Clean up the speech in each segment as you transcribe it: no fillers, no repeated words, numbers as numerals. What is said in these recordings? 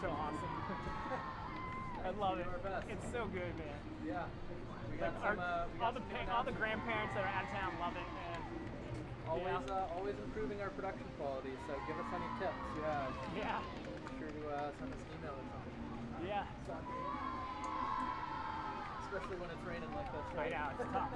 so awesome. I love it. It's so good, man. Yeah. We Like got some, all the grandparents that are out of town love it, and always improving our production quality. So give us any tips. Yeah. yeah, Be sure to send us an email or something. yeah. Especially when it's raining like this. Right now, it's tough.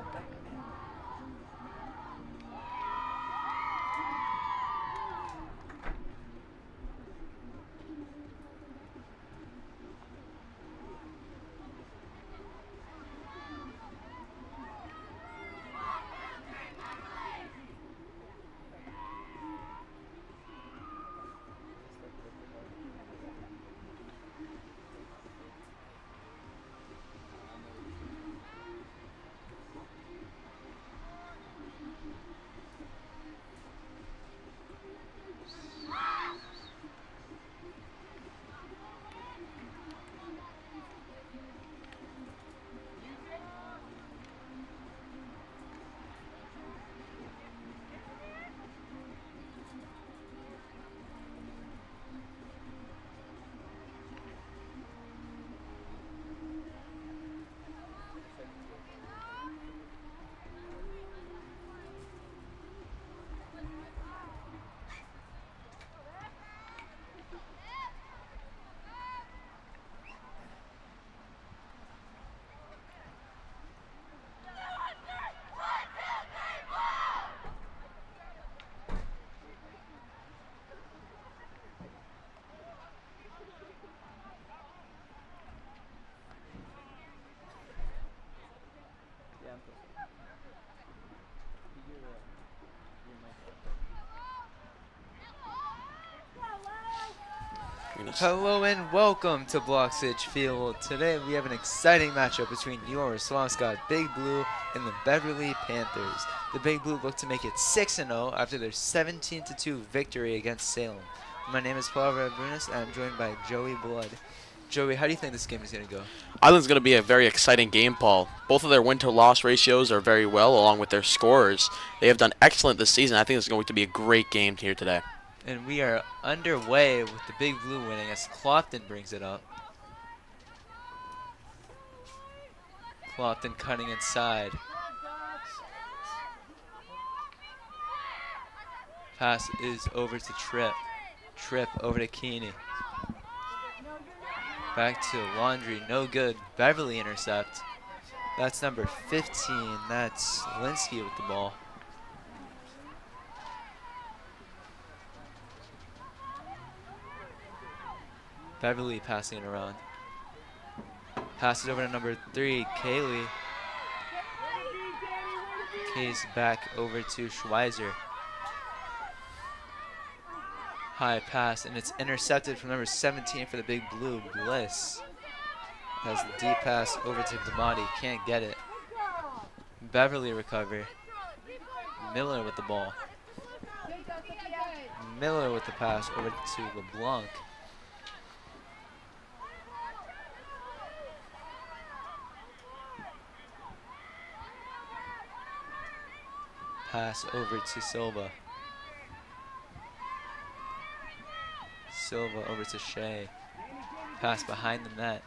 Hello and welcome to Bloxage Field. Today we have an exciting matchup between your Swampscott Big Blue and the Beverly Panthers. The Big Blue look to make it 6-0 after their 17-2 victory against Salem. My name is Paul Brunis and I'm joined by Joey Blood. Joey, how do you think this game is going to go? I think it's going to be a very exciting game, Paul. Both of their win-to-loss ratios are very well, along with their scores. They have done excellent this season. I think it's going to be a great game here today. And we are underway with the Big Blue winning as Clopton brings it up. Clopton cutting inside. Pass is over to Tripp. Tripp over to Keeney. Back to Laundry, no good. Beverly intercept. That's number 15. That's Linsky with the ball. Beverly passing it around. Passes over to number 3, Kaylee. Kay's back over to Schweizer. High pass, and it's intercepted from number 17 for the Big Blue, Bliss. Has the deep pass over to Damati, can't get it. Beverly recover. Miller with the ball. Miller with the pass over to LeBlanc. Pass over to Silva. Silva over to Shea. Pass behind the net.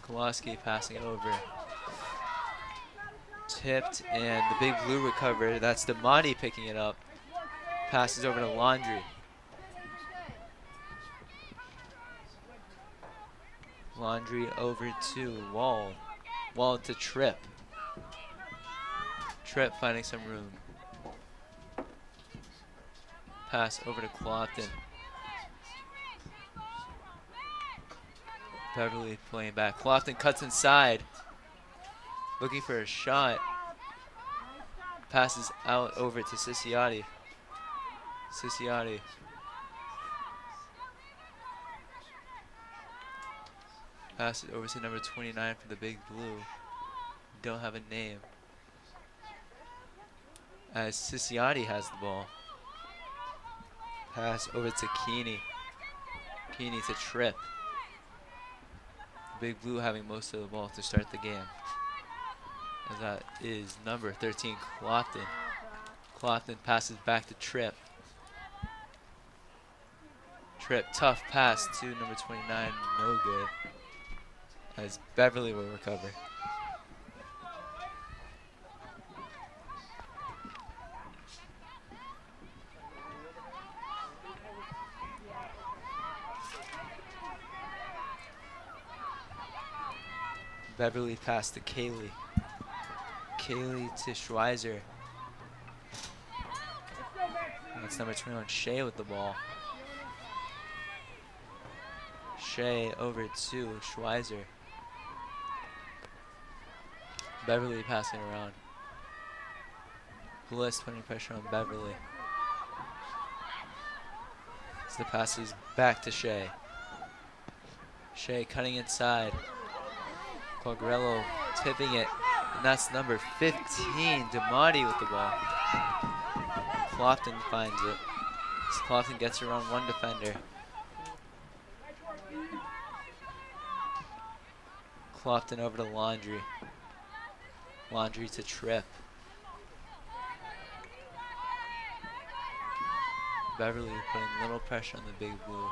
Kowalski passing it over. Tipped, and the Big Blue recovered. That's Damati picking it up. Passes over to Laundry. Laundry over to Wall. Wall to Tripp. Tripp finding some room. Pass over to Clopton. Beverly playing back. Clopton cuts inside. Looking for a shot. Passes out over to Ciciotti. Ciciotti. Pass it over to number 29 for the Big Blue. Don't have a name. As Ciciotti has the ball. Pass over to Keeney. Keeney to Tripp. Big Blue having most of the ball to start the game. As that is number 13, Clopton. Clofton passes back to Tripp. Tripp, tough pass to number 29, no good. As Beverly will recover. Beverly pass to Kaylee. Kaylee to Schweizer. That's number 21, Shea with the ball. Shea over to Schweizer. Beverly passing around. Bliss putting pressure on Beverly. As the pass is back to Shea. Shea cutting inside. Quagliarello tipping it. And that's number 15, Damati with the ball. Clofton finds it. As Clofton gets around one defender. Clofton over to Laundry. Laundry to Tripp. Beverly putting little pressure on the big blue.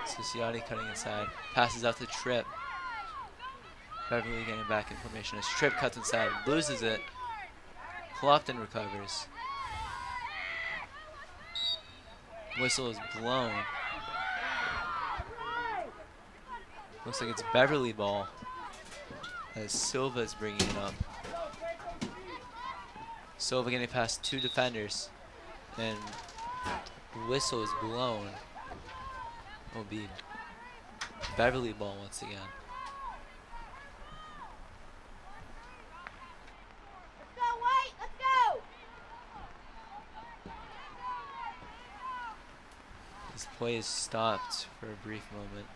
Ciciotti cutting inside. Passes out to Tripp. Beverly getting back in formation as Tripp cuts inside. Loses it. Clofton recovers. Whistle is blown. Looks like it's Beverly ball as Silva is bringing it up. Silva getting past two defenders, and whistle is blown. Will be Beverly ball once again. Let's go, White! Let's go! This play is stopped for a brief moment.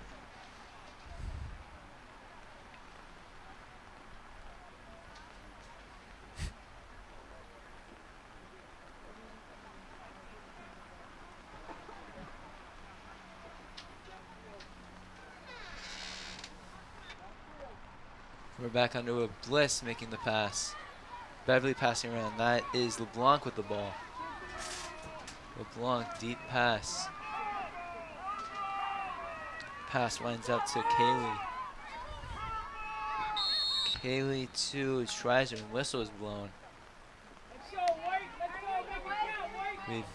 We're back under a Bliss making the pass. Beverly passing around. That is LeBlanc with the ball. LeBlanc, deep pass. Pass winds up to Kaylee. Kaylee to Schweizer, and whistle is blown. We've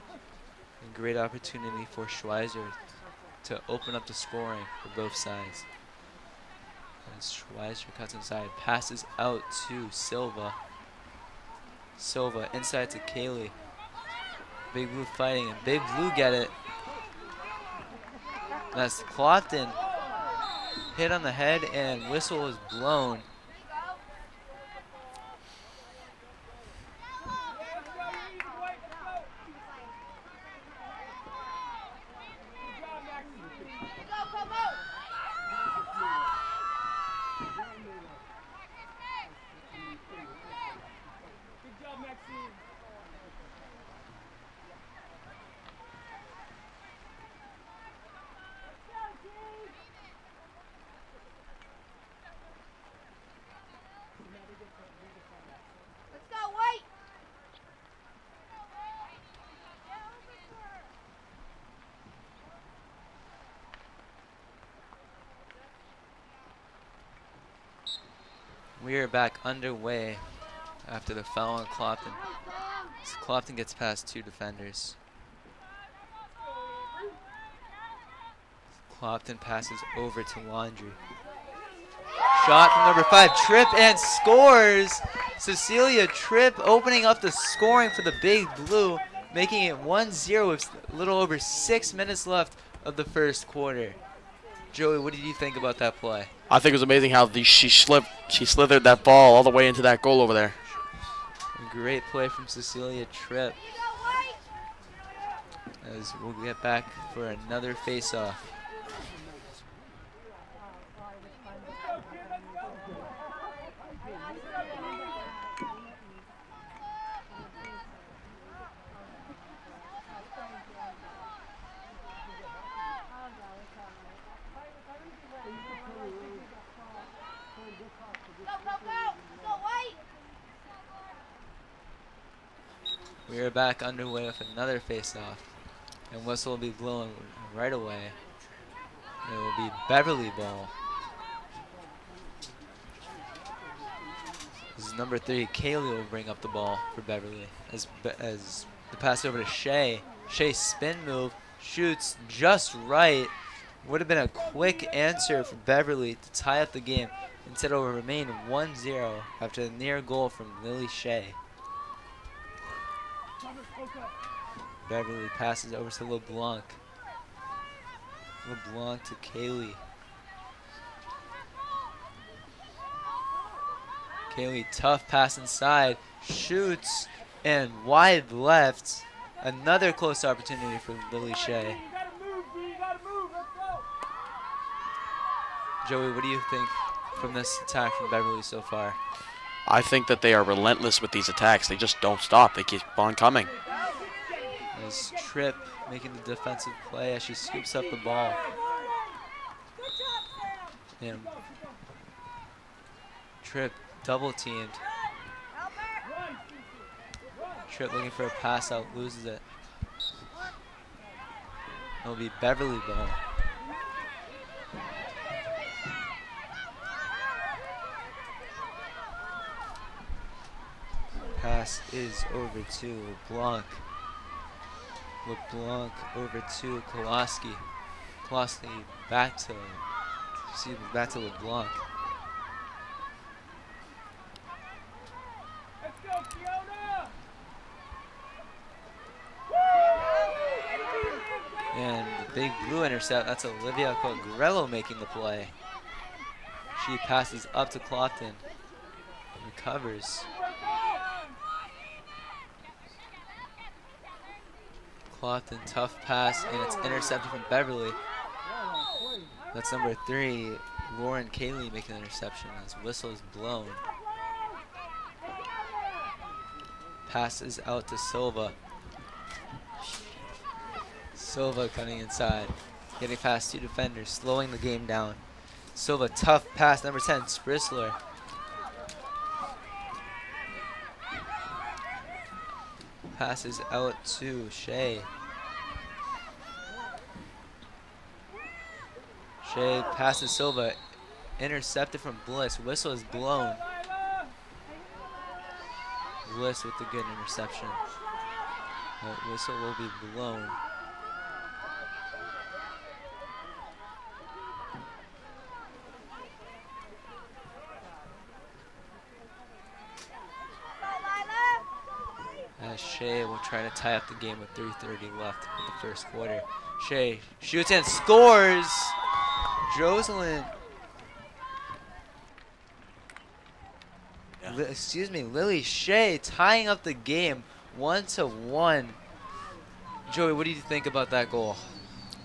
a great opportunity for Schweizer to open up the scoring for both sides. As Schweizer cuts inside, passes out to Silva. Silva inside to Kaylee. Big Blue fighting, and Big Blue get it. That's Clofton hit on the head, and whistle is blown. We are back underway after the foul on Clofton. So Clofton gets past two defenders. Clofton passes over to Laundry. Shot from number 5, Tripp, and scores! Cecilia Tripp opening up the scoring for the Big Blue, making it 1-0 with a little over 6 minutes left of the first quarter. Joey, what did you think about that play? I think it was amazing how she slithered that ball all the way into that goal over there. A great play from Cecilia Tripp. As we'll get back for another face-off. We are back underway with another face-off. And whistle will be blown right away. It will be Beverly ball. This is number 3. Kaylee will bring up the ball for Beverly. As the pass over to Shea. Shea spin move. Shoots just right. Would have been a quick answer for Beverly to tie up the game. Instead, it will remain 1-0 after the near goal from Lily Shea. Beverly passes over to LeBlanc. LeBlanc to Kaylee. Kaylee, tough pass inside. Shoots and wide left. Another close opportunity for Lily Shea. Joey, what do you think from this attack from Beverly so far? I think that they are relentless with these attacks. They just don't stop. They keep on coming. As Tripp making the defensive play as she scoops up the ball. And Tripp double teamed. Tripp looking for a pass out, loses it. It'll be Beverly ball. Pass is over to LeBlanc. LeBlanc over to Koloski. Koloski back to LeBlanc. And the big blue intercept, that's Olivia Quagliarello making the play. She passes up to Clofton. Recovers. Clofton, tough pass, and it's intercepted from Beverly. That's number 3, Lauren Kaylee making the interception as whistle is blown. Passes out to Silva. Silva cutting inside, getting past 2 defenders, slowing the game down. Silva, tough pass, number 10, Sprisler. Passes out to Shea. Shea passes Silva, intercepted from Bliss. Whistle is blown. Bliss with the good interception. That whistle will be blown. As Shea will try to tie up the game with 3:30 left in the first quarter. Shea shoots and scores! Jocelyn. Lily Shea tying up the game 1-1. Joey, what do you think about that goal?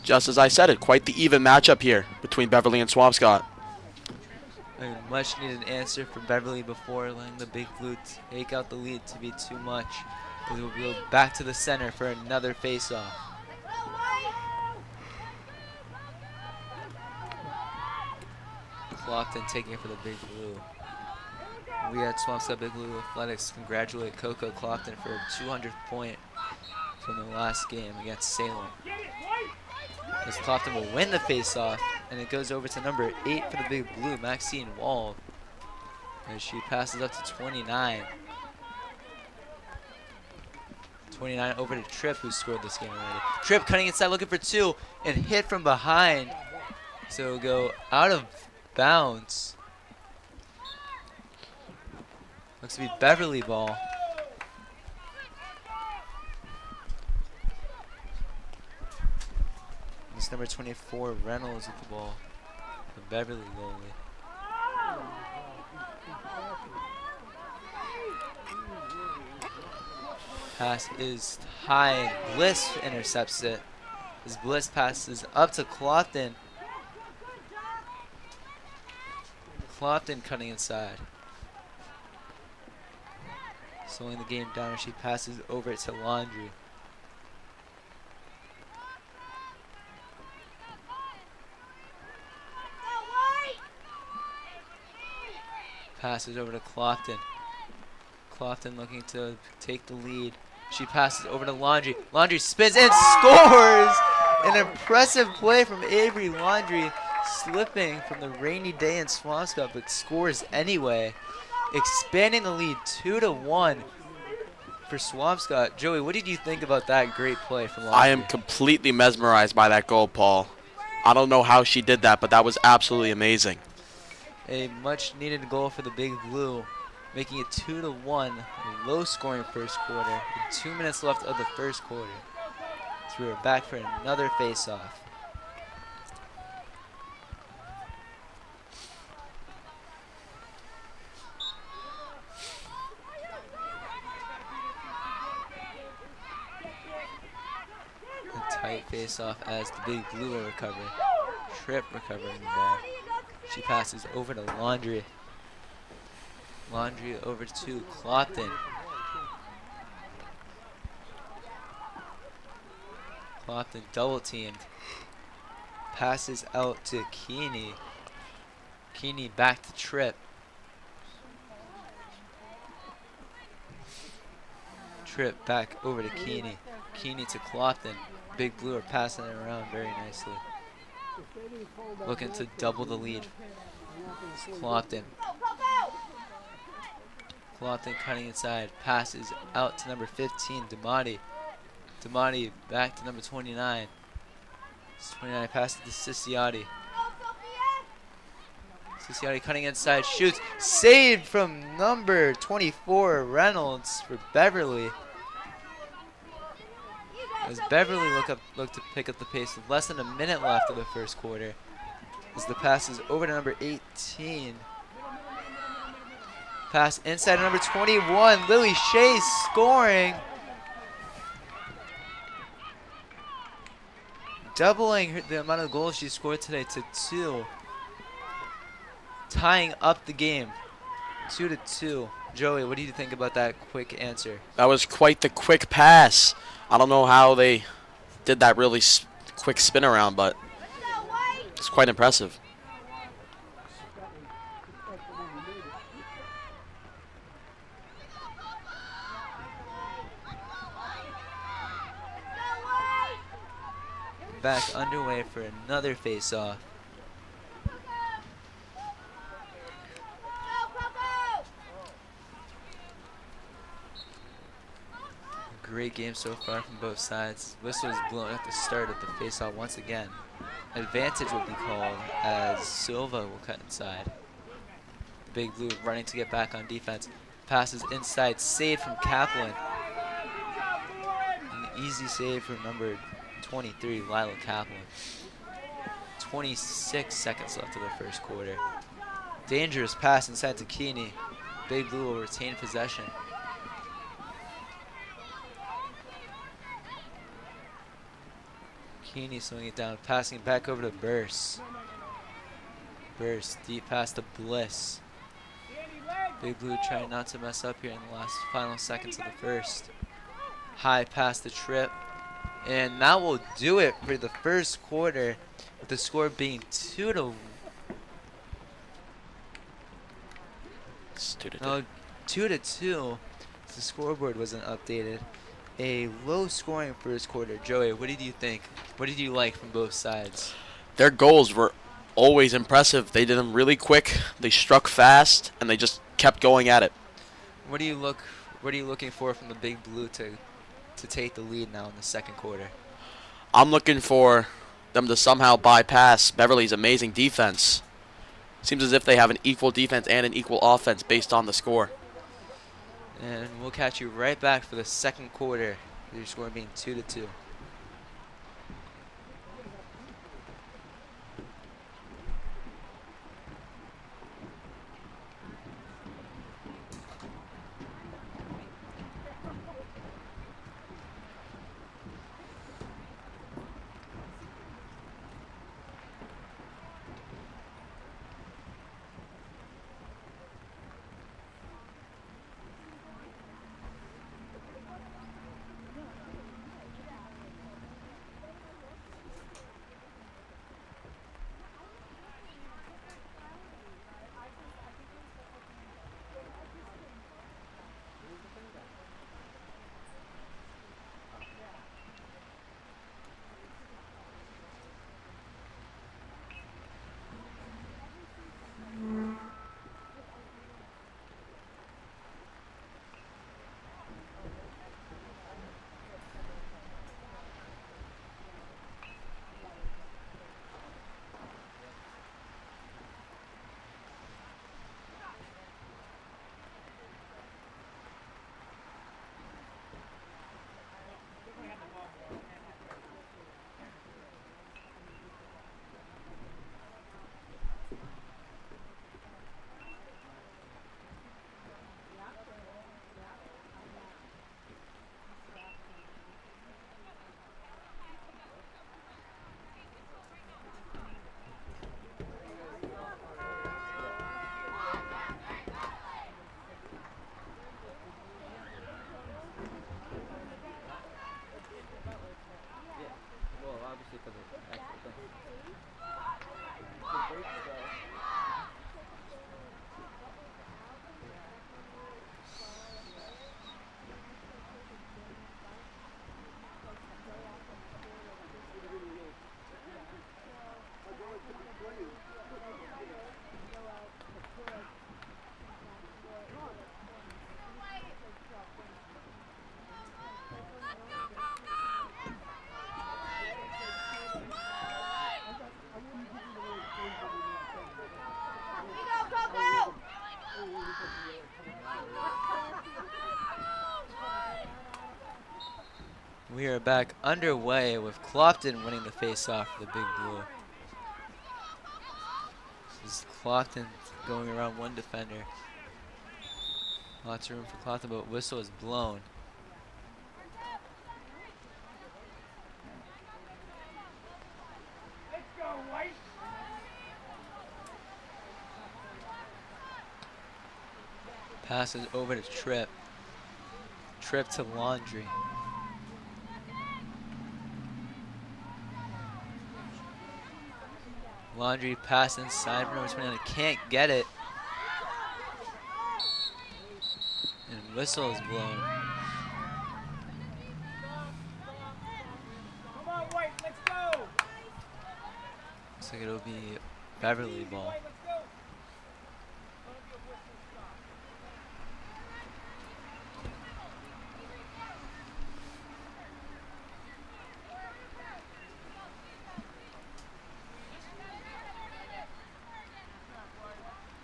Just as I said it, quite the even matchup here between Beverly and Swampscott. A much needed answer for Beverly before letting the Big Blue take out the lead to be too much. We will go back to the center for another face-off. Clofton taking it for the Big Blue. We at Swampscott Big Blue Athletics congratulate Coco Clofton for her 200th point from the last game against Salem. As Clofton will win the face-off, and it goes over to number 8 for the Big Blue, Maxine Wald, as she passes up to 29. 29 over to Tripp, who scored this game already. Tripp cutting inside, looking for 2, and hit from behind. So it'll go out of bounds. Looks to be Beverly ball. It's number 24, Reynolds with the ball. The Beverly goalie. Pass is high. Bliss intercepts it. As Bliss passes up to Clofton. Clofton cutting inside. Slowing the game down as she passes over to Laundry. Passes over to Clofton. Clofton looking to take the lead. She passes over to Laundry. Laundry spins and scores! An impressive play from Avery Laundry, slipping from the rainy day in Swampscott, but scores anyway, expanding the lead 2-1 for Swampscott. Joey, what did you think about that great play from Laundry? I am completely mesmerized by that goal, Paul. I don't know how she did that, but that was absolutely amazing. A much-needed goal for the Big Blue, making it 2-1, a low-scoring first quarter, with 2 minutes left of the first quarter. So we are back for another face-off. A tight face-off as the Big Blue will recover. Tripp recovering the ball. She passes over to Laundry. Laundry over to Clopton. Clopton double teamed. Passes out to Keeney. Keeney back to Tripp. Tripp back over to Keeney. Keeney to Clopton. Big Blue are passing it around very nicely. Looking to double the lead. Clopton. Clopton cutting inside. Passes out to number 15, Damati. Damati back to number 29. 29 passes to Ciciotti. Ciciotti cutting inside. Shoots. Saved from number 24, Reynolds, for Beverly. As Beverly look to pick up the pace with less than a minute left of the first quarter. As the pass is over to number 18. Pass inside to number 21. Lily Shea scoring. Doubling the amount of goals she scored today to 2. Tying up the game. 2-2. Joey, what do you think about that quick answer? That was quite the quick pass. I don't know how they did that really quick spin around, but it's quite impressive. Back underway for another face-off. Great game so far from both sides. Whistle is blown at the start of the face-off once again. Advantage will be called as Silva will cut inside. The Big Blue running to get back on defense. Passes inside, saved from Kaplan. An easy save for number 23, Lila Kaplan. 26 seconds left of the first quarter. Dangerous pass inside to Keeney. Big Blue will retain possession. Keeney swinging it down, passing it back over to Burse. Burse, deep pass to Bliss. Big Blue trying not to mess up here in the last final seconds of the first. High pass to Tripp. And that will do it for the first quarter, with the score being 2-2. It's 2-2. No, 2-2. The scoreboard wasn't updated. A low-scoring first quarter. Joey, what did you think? What did you like from both sides? Their goals were always impressive. They did them really quick. They struck fast, and they just kept going at it. What are you looking for from the Big Blue to take the lead now in the second quarter? I'm looking for them to somehow bypass Beverly's amazing defense. Seems as if they have an equal defense and an equal offense based on the score. And we'll catch you right back for the second quarter. Your score being 2-2. We are back underway with Clopton winning the face-off for the Big Blue. This is Clopton going around one defender. Lots of room for Clopton, but whistle is blown. Let's go, White. Passes over to Tripp. Tripp to Laundry. Laundry pass inside for number 29. Can't get it. And whistle is blown. Come on, White, let's go. Looks like it'll be Beverly ball. White, let's go.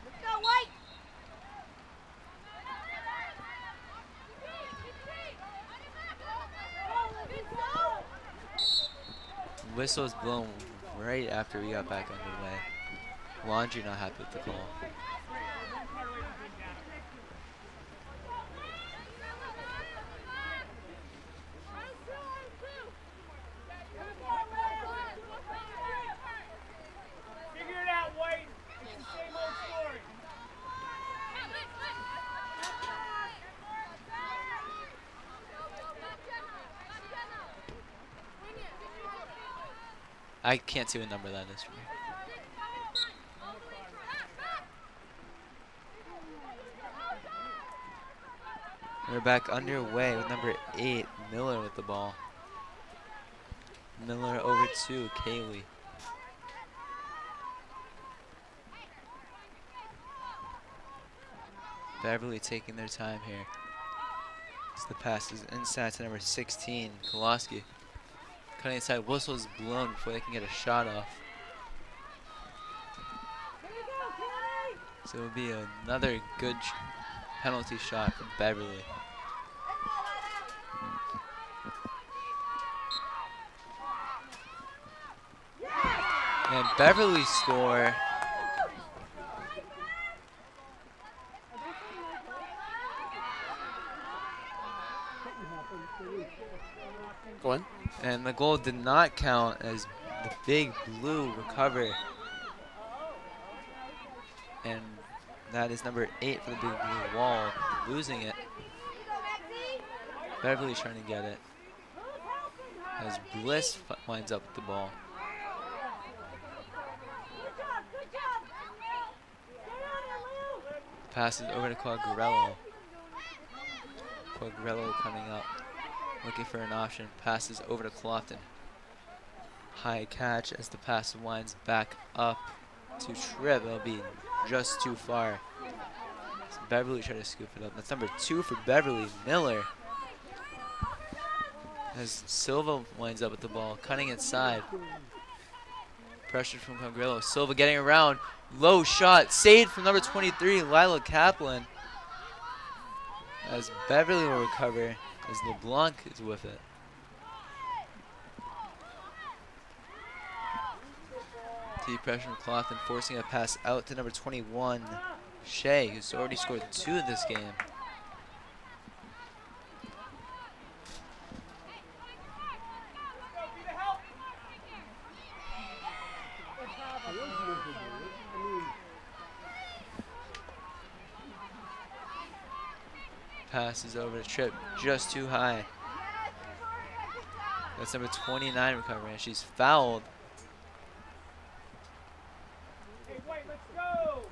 Let's go, White. Whistle is blown right after we got back underway. Laundry not happy with the call. Figure it out, White. It's the same old story. I can't see what number that is from here. We're back underway with number 8, Miller with the ball. Miller over to Kaylee. Beverly taking their time here. As the pass is inside to number 16, Koloski. Cutting inside, whistle is blown before they can get a shot off. So it will be another good penalty shot from Beverly. And Beverly score. Go in. And the goal did not count as the Big Blue recover. And that is number 8 for the Big Blue Wall, losing it. Beverly trying to get it. As Bliss winds up with the ball. Passes over to Quagliarello. Quagliarello coming up, looking for an option. Passes over to Clopton. High catch as the pass winds back up to Tripp. It'll be just too far. So Beverly trying to scoop it up. That's number 2 for Beverly, Miller. As Silva winds up with the ball, cutting inside. Pressure from Quagliarello. Silva getting around. Low shot, saved from number 23, Lila Kaplan. As Beverly will recover, as LeBlanc is with it. Deep pressure from Clopton, forcing a pass out to number 21, Shea, who's already scored 2 in this game. Passes over to Tripp, just too high. That's number 29 recovering, and she's fouled. Hey, White, let's go.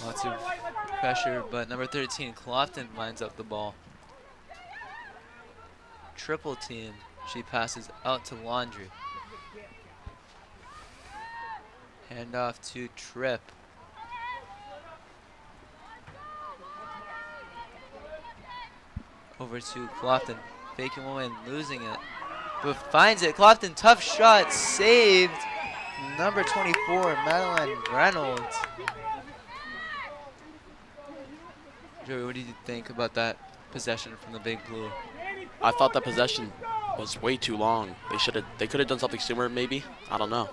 Lots of pressure, but number 13, Clopton lines up the ball. Triple team. She passes out to Laundry. Hand off to Tripp. Over to Clopton. Faking one and losing it. But finds it. Clopton, tough shot. Saved. number 24, Madeline Reynolds. Joey, what did you think about that possession from the Big Blue? I thought that possession was way too long. They could have done something sooner, maybe. I don't know.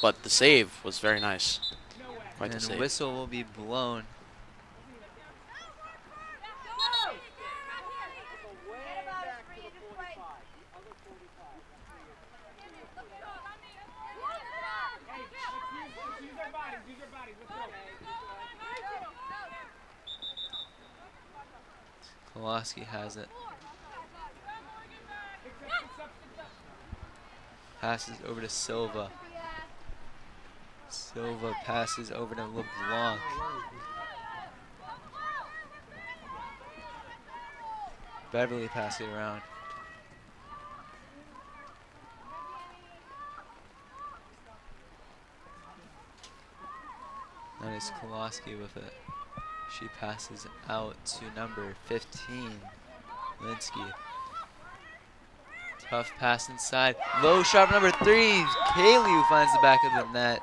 But the save was very nice. Quite the And save. whistle will be blown. Kowalski has it. Passes over to Silva. Silva passes over to LeBlanc. Beverly passes it around. That is Kowalski with it. She passes out to number 15, Linsky. Tough pass inside. Low shot number 3, Kaylee, who finds the back of the net.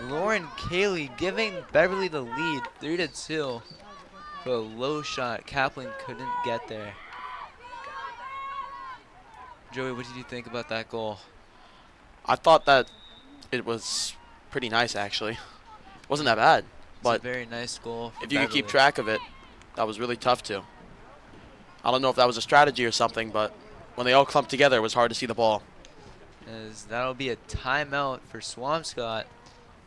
Lauren Kaylee giving Beverly the lead, 3-2. For a low shot, Kaplan couldn't get there. Joey, what did you think about that goal? I thought that it was pretty nice, actually. Wasn't that bad. But it's a very nice goal. If you could keep track of it, that was really tough too. I don't know if that was a strategy or something, but when they all clumped together, it was hard to see the ball. As that'll be a timeout for Swampscott,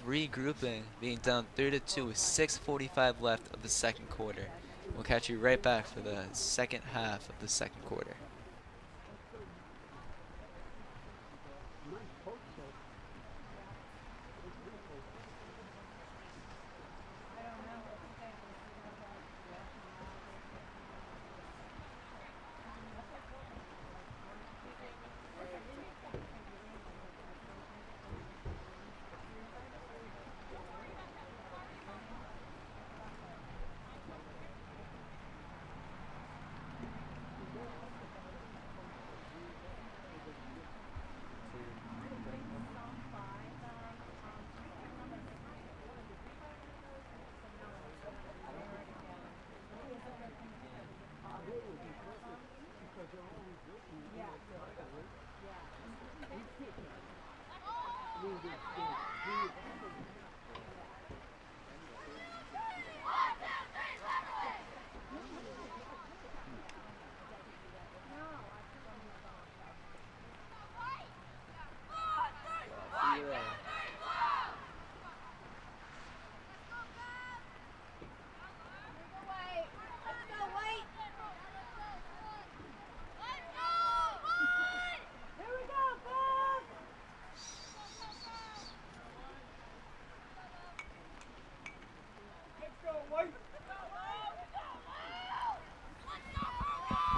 regrouping, being down 3-2 with 6:45 left of the second quarter. We'll catch you right back for the second half of the second quarter.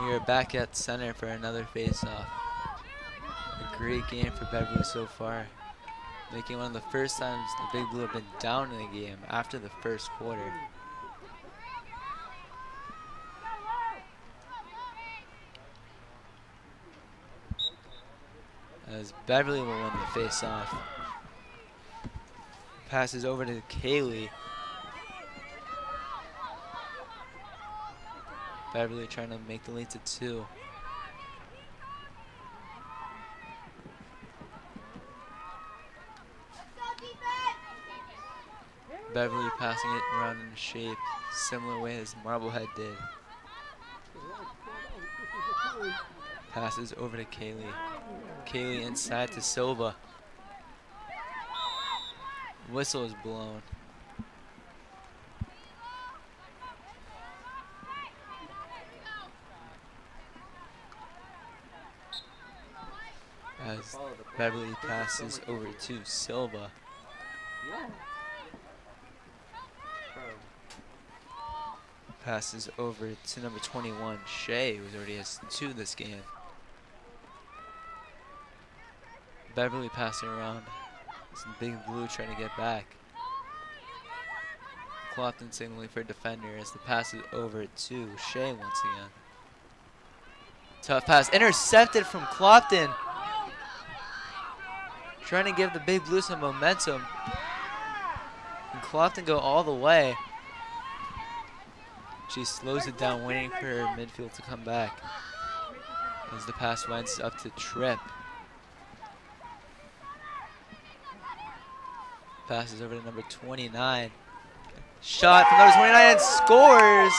We are back at center for another face-off. A great game for Beverly so far, making one of the first times the Big Blue have been down in the game after the first quarter. As Beverly will win the face-off. Passes over to Kaylee. Beverly trying to make the lead to 2. Beverly passing it around in a shape, similar way as Marblehead did. Passes over to Kaylee. Kaylee inside to Silva. Whistle is blown. As Beverly passes over to Silva. Passes over to number 21, Shea, who already has 2 this game. Beverly passing around. Some Big Blue trying to get back. Clopton signaling for a defender as the pass is over to Shea once again. Tough pass, intercepted from Clopton. trying to give the Big Blue some momentum. And Clopton go all the way. She slows it down, waiting for her midfield to come back. As the pass winds up to Tripp. Passes over to number 29. Shot from number 29 and scores!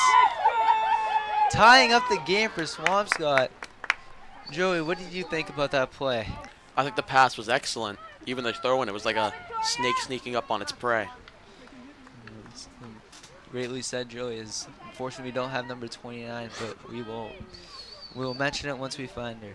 Tying up the game for Swampscott. Joey, what did you think about that play? I think the pass was excellent. Even the throw in, it was like a snake sneaking up on its prey. Greatly said, Joey. Is unfortunately we don't have number 29, but we will mention it once we find her.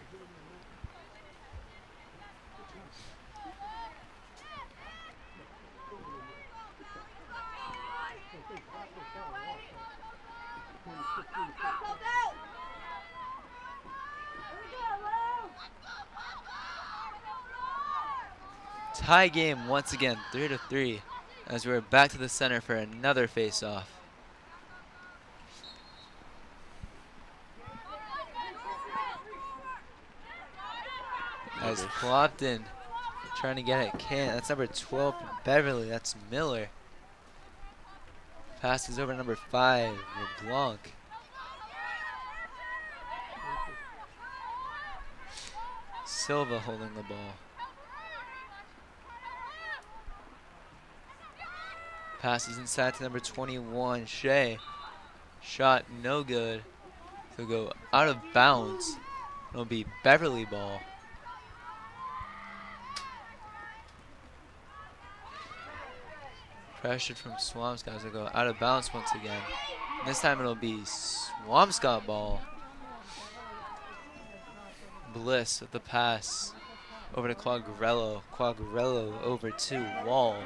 Tie game once again, 3-3, as we're back to the center for another face-off. As Clopton trying to get it, can't. That's number 12 from Beverly. That's Miller. Passes over to number 5, LeBlanc. Silva holding the ball. Passes inside to number 21, Shea. Shot no good. It'll go out of bounds. It'll be Beverly ball. Pressured from Swampscott. It'll go out of bounds once again. This time it'll be Swampscott ball. Bliss with the pass over to Quagliarello. Quagliarello over to Wall.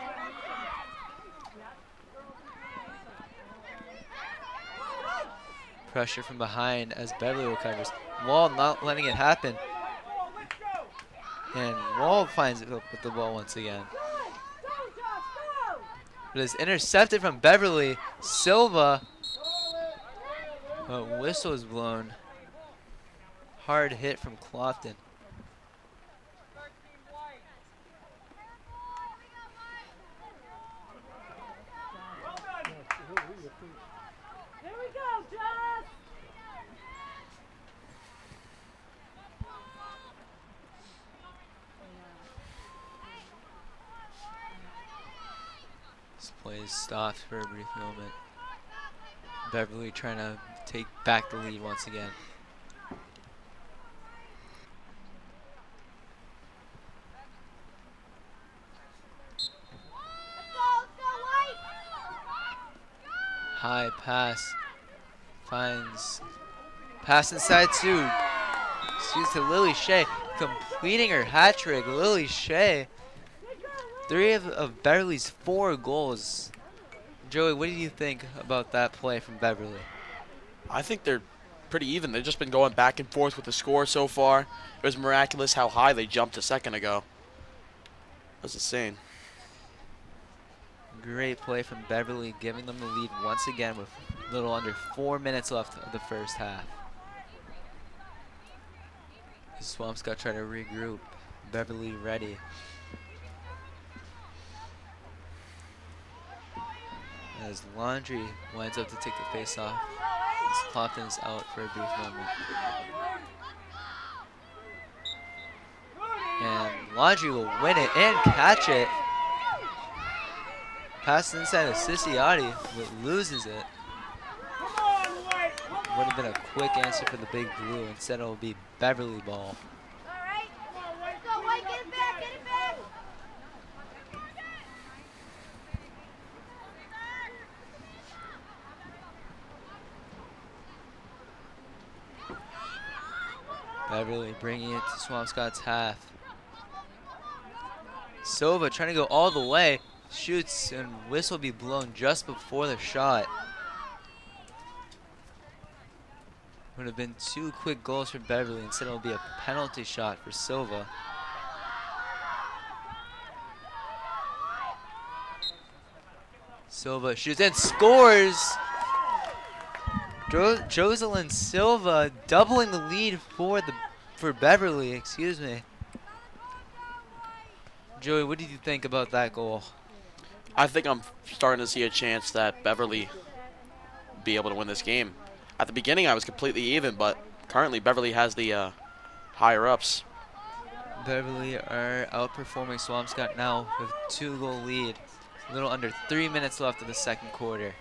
Pressure from behind as Beverly recovers. Wall not letting it happen. And Wall finds it with the ball once again. But it's intercepted from Beverly. Silva. But whistle is blown. Hard hit from Clopton. This play is stopped for a brief moment. Beverly trying to take back the lead once again. High pass. Finds pass inside to Lily Shea, completing her hat trick. Lily Shea, 3 of Beverly's 4 goals. Joey, what do you think about that play from Beverly? I think they're pretty even. They've just been going back and forth with the score so far. It was miraculous how high they jumped a second ago. That was insane. Great play from Beverly, giving them the lead once again with a little under 4 minutes left of the first half. Swampscott trying to regroup. Beverly ready. As Laundry winds up to take the face off, as Clopton is out for a brief moment. And Laundry will win it and catch it. Pass inside of Siciotti, but loses it. Would have been a quick answer for the Big Blue. Instead, it will be Beverly ball. Beverly bringing it to Swampscott's half. Silva trying to go all the way. Shoots and whistle be blown just before the shot. Would have been 2 quick goals for Beverly. Instead, it will be a penalty shot for Silva. Silva shoots and scores. Jocelyn Silva doubling the lead for Beverly. Excuse me. Joey, what did you think about that goal? I think I'm starting to see a chance that Beverly be able to win this game. At the beginning, I was completely even, but currently Beverly has the higher ups. Beverly are outperforming Swampscott now with a 2-goal lead. A little under 3 minutes left of the second quarter.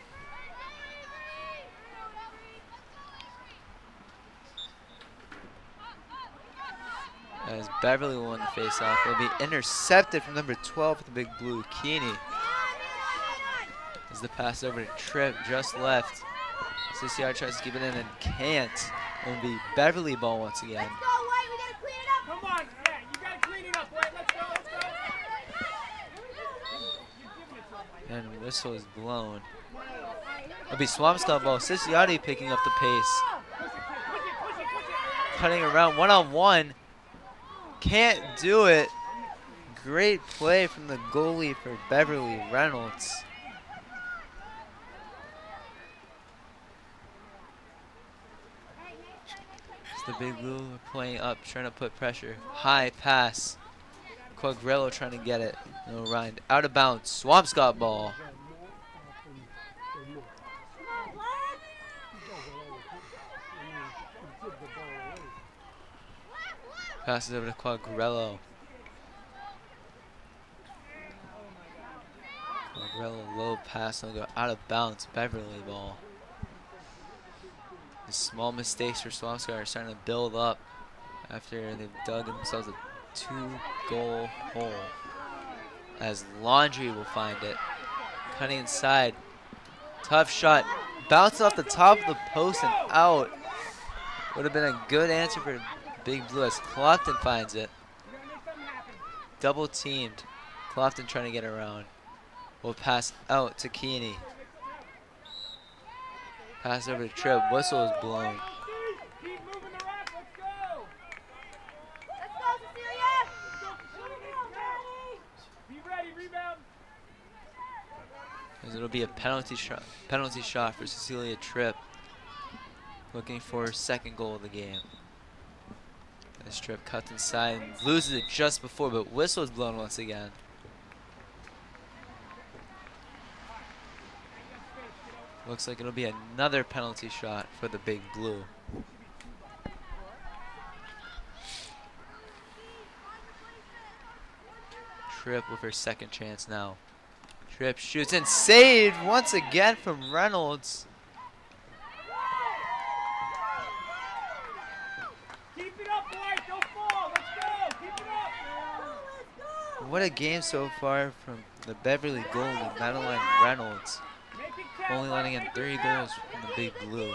As Beverly will win the faceoff, it'll be intercepted from number 12 with the big blue, Keeney. As the pass over to Tripp, just left. CCR tries to keep it in and can't. It'll be Beverly ball once again. Let's go, White. We gotta clean it up. Come on, yeah, you gotta clean it up, White. Let's go, let's go. And whistle is blown. It'll be Swampscott ball. Siciotti picking up the pace. Cutting around one-on-one. Can't do it. Great play from the goalie for Beverly, Reynolds. The big blue are playing up, trying to put pressure. High pass. Quagrello trying to get it. No Ryan. Out of bounds. Swampscott ball. Passes over to Quagrello. Quagrello low pass. Will go out of bounds. Beverly ball. The small mistakes for Swampscott are starting to build up after they've dug themselves a 2-goal hole. As Laundry will find it. Cutting inside. Tough shot. Bounced off the top of the post and out. Would have been a good answer for Big Blue as Clofton finds it. Double teamed. Clofton trying to get around. Will pass out to Keeney. Pass over to Tripp. Whistle is blown. Keep moving the ref, let's go. Let's go, Cecilia. Be ready, rebound. As it'll be a penalty shot for Cecilia Tripp. Looking for her second goal of the game. As Tripp cuts inside and loses it just before, but whistle is blown once again. Looks like it'll be another penalty shot for the Big Blue. Tripp with her second chance now. Tripp shoots and saved once again from Reynolds. Keep it up, White, don't fall, let's go, keep it up. What a game so far from the Beverly Gold and Madeline Reynolds. Only letting in 3 goals from the Big Blue.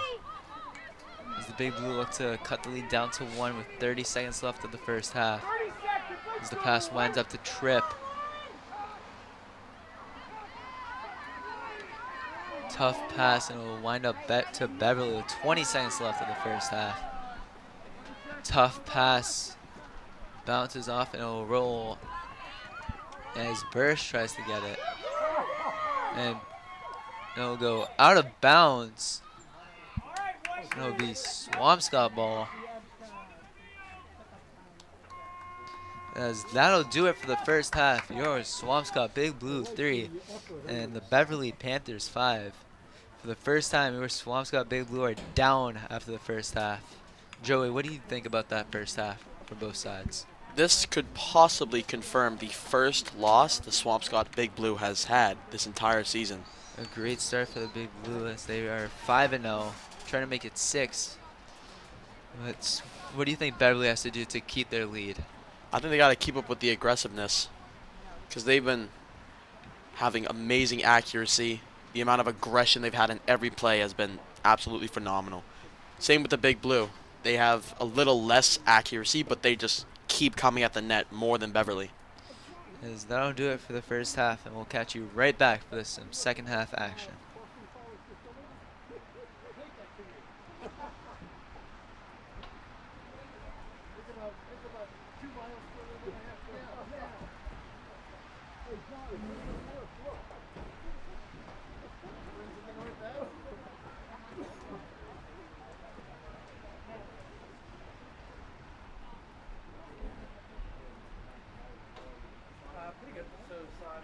As the Big Blue look to cut the lead down to 1 with 30 seconds left of the first half. As the pass winds up to Tripp. Tough pass and it will wind up to Beverly with 20 seconds left of the first half. Tough pass. Bounces off and it will roll. As Bursch tries to get it. And it'll go out of bounds. It'll be Swampscott ball. As that'll do it for the first half. Yours, Swampscott Big Blue 3 and the Beverly Panthers 5. For the first time, your Swampscott Big Blue are down after the first half. Joey, what do you think about that first half for both sides? This could possibly confirm the first loss the Swampscott Big Blue has had this entire season. A great start for the Big Blue as they are 5-0, trying to make it 6. But what do you think Beverly has to do to keep their lead? I think they got to keep up with the aggressiveness because they've been having amazing accuracy. The amount of aggression they've had in every play has been absolutely phenomenal. Same with the Big Blue. They have a little less accuracy, but they just keep coming at the net more than Beverly. As that'll do it for the first half, and we'll catch you right back for some second half action. get so side.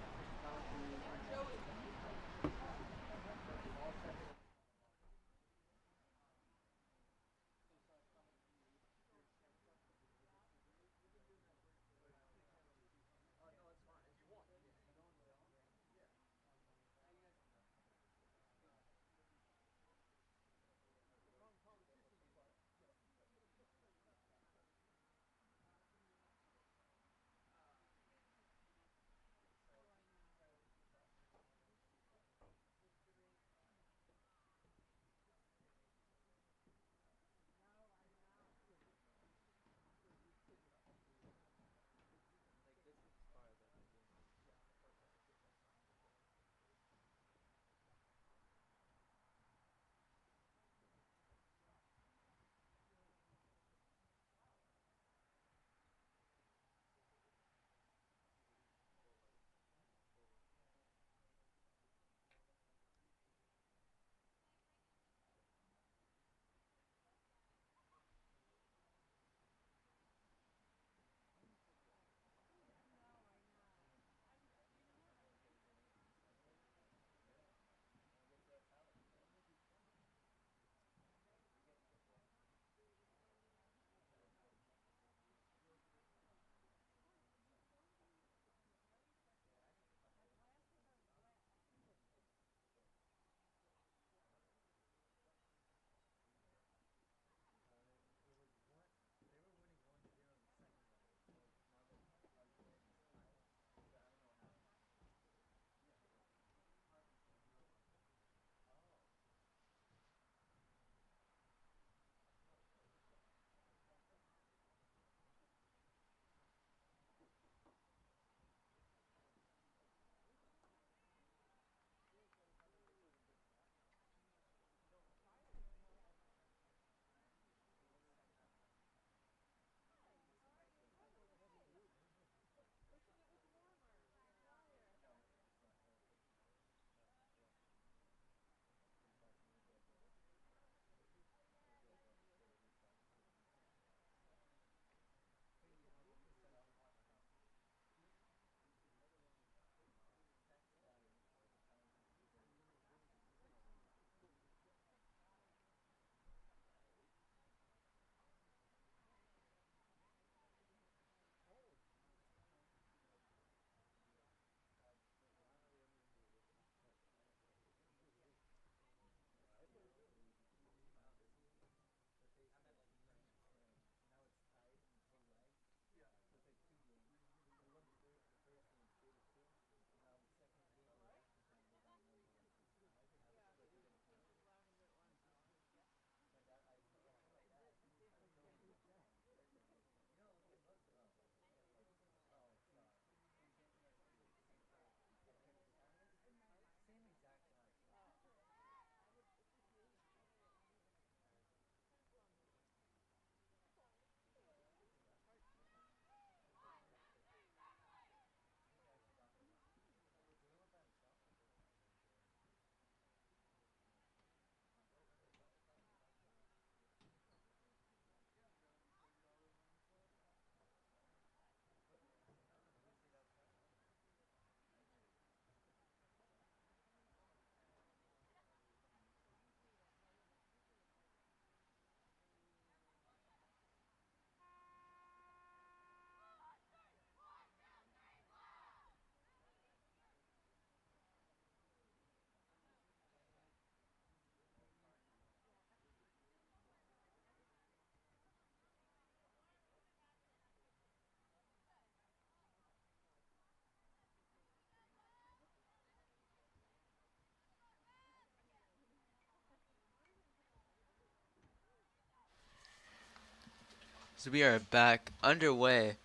So we are back underway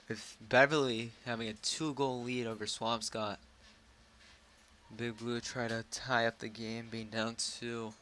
with Beverly having a 2-goal lead over Swampscott. Big Blue try to tie up the game, being down 2.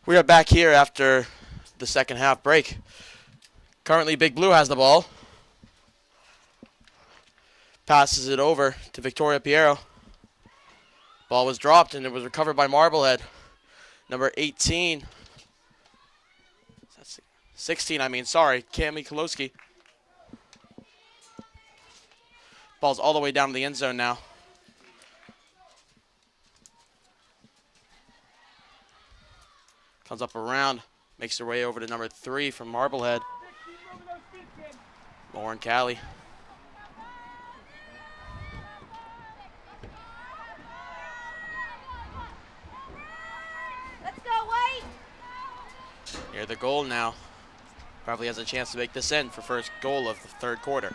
We are back here after the second half break. Currently, Big Blue has the ball. Passes it over to Victoria Piero. Ball was dropped and it was recovered by Marblehead. Number 18. 16, Cami Kolowski. Ball's all the way down to the end zone now. Comes up around, makes her way over to number 3 from Marblehead. Lauren Callie. Let's go, White. Near the goal now. Beverly has a chance to make this in for first goal of the third quarter.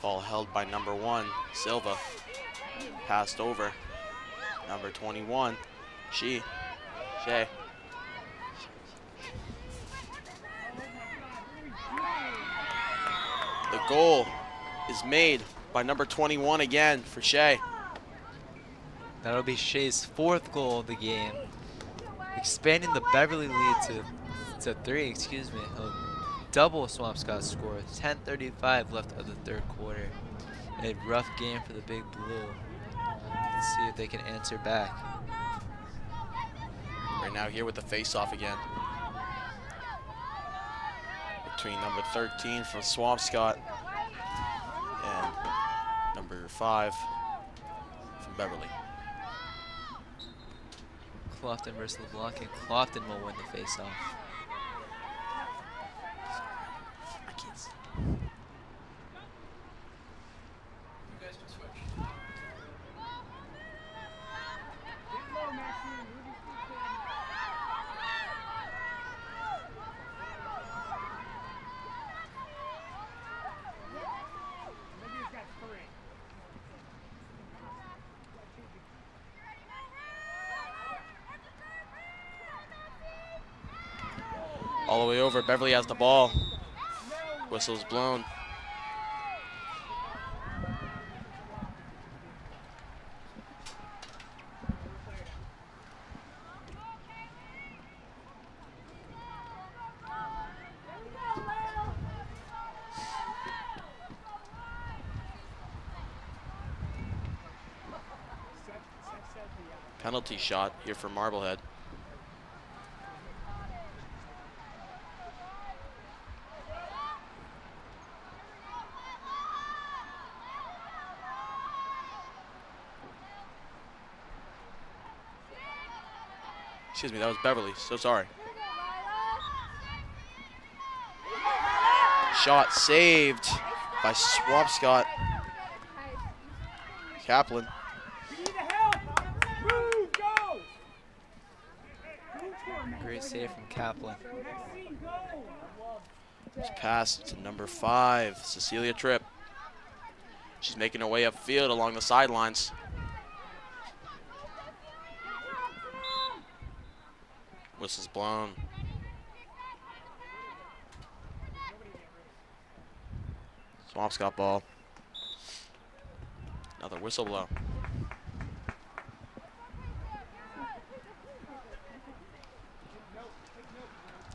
Ball held by number 1, Silva. Passed over. Number 21, Shea. The goal is made by number 21 again for Shea. That'll be Shea's 4th goal of the game, expanding the Beverly lead to 3. He'll double Swampscott's score. 10:35 left of the third quarter. A rough game for the Big Blue. Let's see if they can answer back. Right now here with the face-off again. Between number 13 from Swampscott and number 5 from Beverly. Clofton versus LeBlanc, and Clofton will win the face-off. All the way over, Beverly has the ball. Whistle's blown. Penalty shot here for Marblehead. Excuse me, that was Beverly. So sorry. Shot saved by Swampscott. Kaplan. Great save from Kaplan. It's passed to number 5, Cecilia Tripp. She's making her way upfield along the sidelines. Whistle's blown. Swampscott ball. Another whistle blow.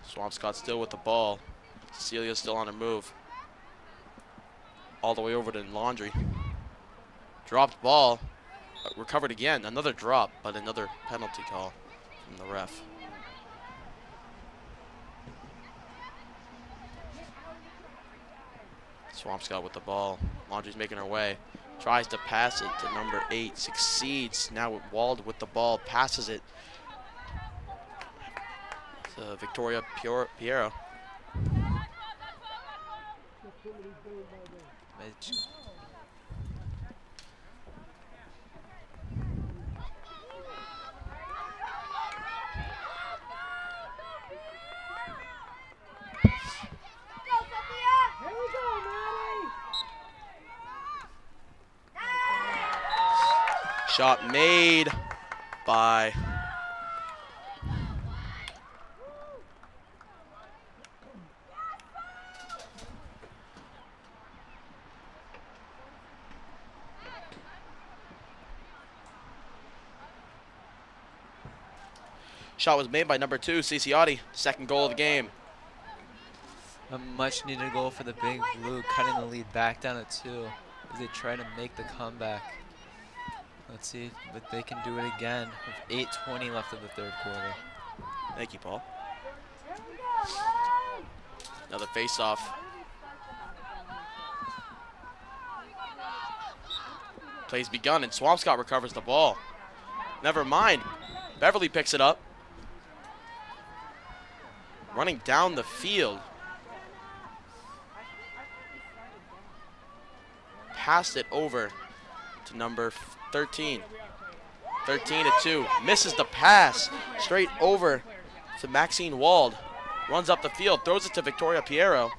Swampscott still with the ball. Cecilia's still on her move. All the way over to Laundry. Dropped ball. Recovered again. Another drop, but another penalty call from the ref. Swampscott with the ball. Laundry's making her way. Tries to pass it to number 8. Succeeds. Now Wald with the ball. Passes it to Victoria Piero. Shot made by Shot was made by number 2, Ciciotti. Second goal of the game. A much needed goal for the Big Blue, cutting the lead back down to 2 as they try to make the comeback. Let's see if they can do it again with 8:20 left of the third quarter. Thank you, Paul. Another face-off. Play's begun, and Swampscott recovers the ball. Never mind. Beverly picks it up. Running down the field. Passed it over to number 13. 13-2. Misses the pass. Straight over to Maxine Wald. Runs up the field. Throws it to Victoria Piero.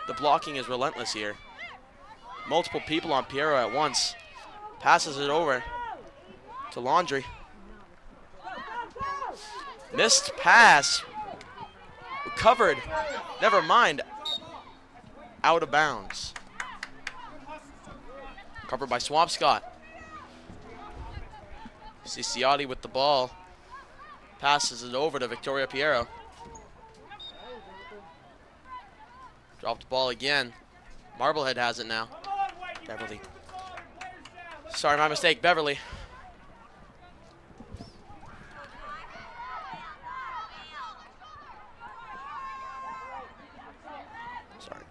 The blocking is relentless here. Multiple people on Piero at once. Passes it over to Laundry. Missed pass. Recovered. Never mind. Out of bounds. Covered by Swampscott. Ciciotti with the ball. Passes it over to Victoria Piero. Dropped the ball again. Marblehead has it now. Beverly. Sorry, my mistake, Beverly. Sorry.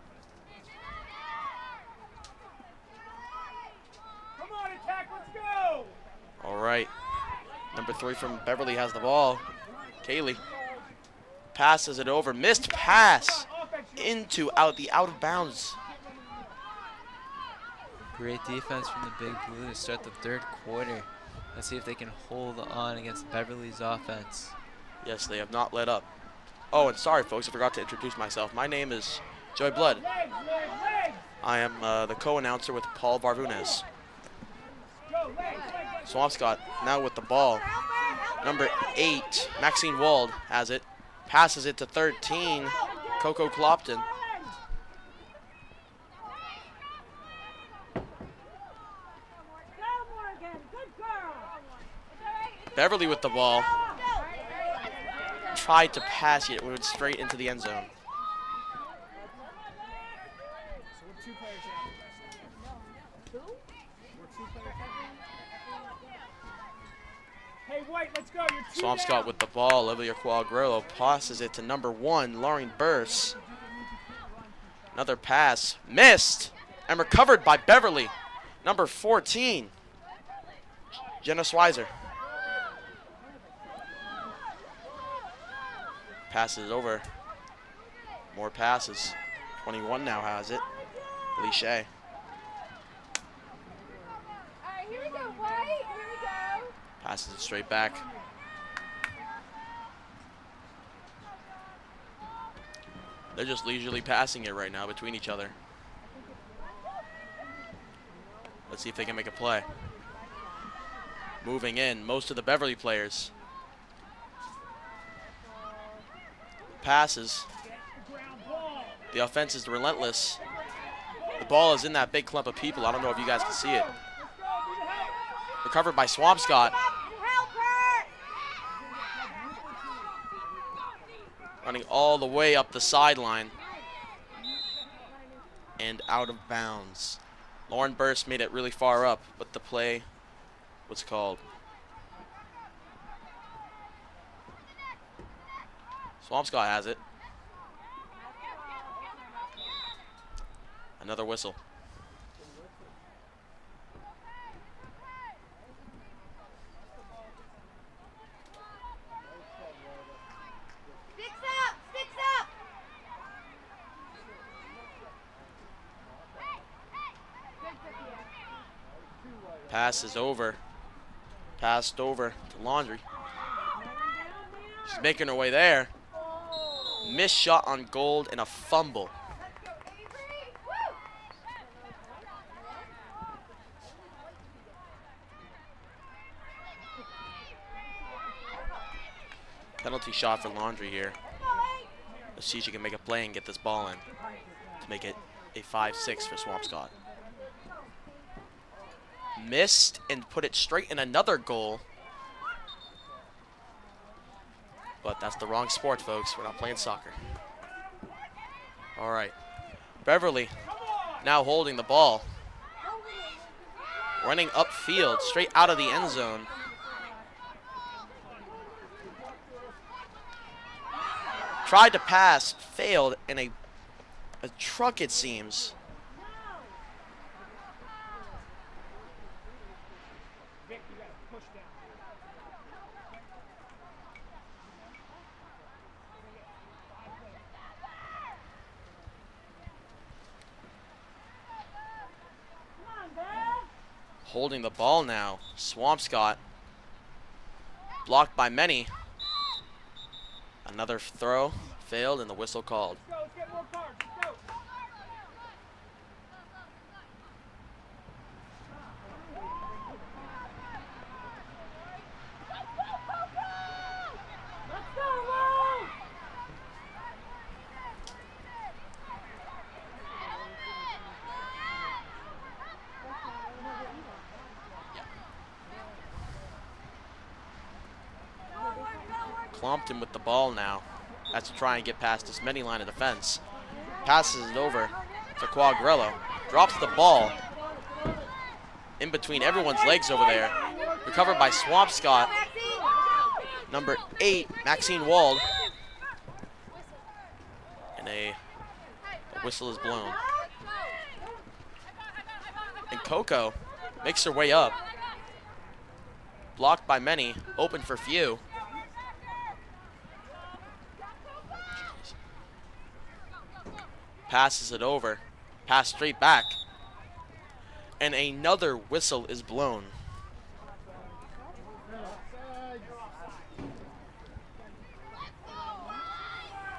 Come on, attack, let's go! All right. Number 3 from Beverly has the ball. Kaylee passes it over. Missed pass into the out of bounds. Great defense from the Big Blue to start the third quarter. Let's see if they can hold on against Beverly's offense. Yes, they have not let up. Oh, and sorry, folks, I forgot to introduce myself. My name is Joey Blood. Legs, legs, legs! I am the co-announcer with Paul Varvunes. Go, legs, legs! Swampscott now with the ball. Number 8, Maxine Wald has it. Passes it to 13, Coco Clopton. Beverly with the ball. Tried to pass it, went straight into the end zone. Hey, White, let's go. You're 2 Swampscott down. with the ball. Olivia Quagliarello passes it to number 1, Lauren Burse. Another pass. Missed. And recovered by Beverly. Number 14, Jenna Swizer. Passes it over. More passes. 21 now has it. Lee All right, here we go, White. Here we go. passes it straight back. They're just leisurely passing it right now between each other. Let's see if they can make a play. Moving in, most of the Beverly players. Passes. The offense is relentless. The ball is in that big clump of people. I don't know if you guys can see it. Recovered by Swampscott. Help her! Running all the way up the sideline. And out of bounds. Lauren Burst made it really far up, but the play was called. Swampscott has it. Another whistle. Sticks up! Sticks up! Pass is over. Passed over to Laundry. She's making her way there. Missed shot on gold and a fumble. Penalty shot for Laundry here. Let's see if she can make a play and get this ball in to make it a 5-6 for Swampscott. Missed and put it straight in another goal. But that's the wrong sport, folks. We're not playing soccer. All right. Beverly now holding the ball. Running upfield, straight out of the end zone. Tried to pass, failed in a truck, it seems. Vic, you gotta push down. Holding the ball now. Swampscott. Blocked by many. Another throw failed and the whistle called. Let's go, let's get more cards. Let's go. Let's go, Mo! Clompton with the ball now. Has to try and get past this many line of defense. Passes it over to Quagliarello. Drops the ball in between everyone's legs over there. Recovered by Swampscott. Number 8, Maxine Wald. And a whistle is blown. And Coco makes her way up. Blocked by many, open for few. Passes it over. Pass straight back. And another whistle is blown.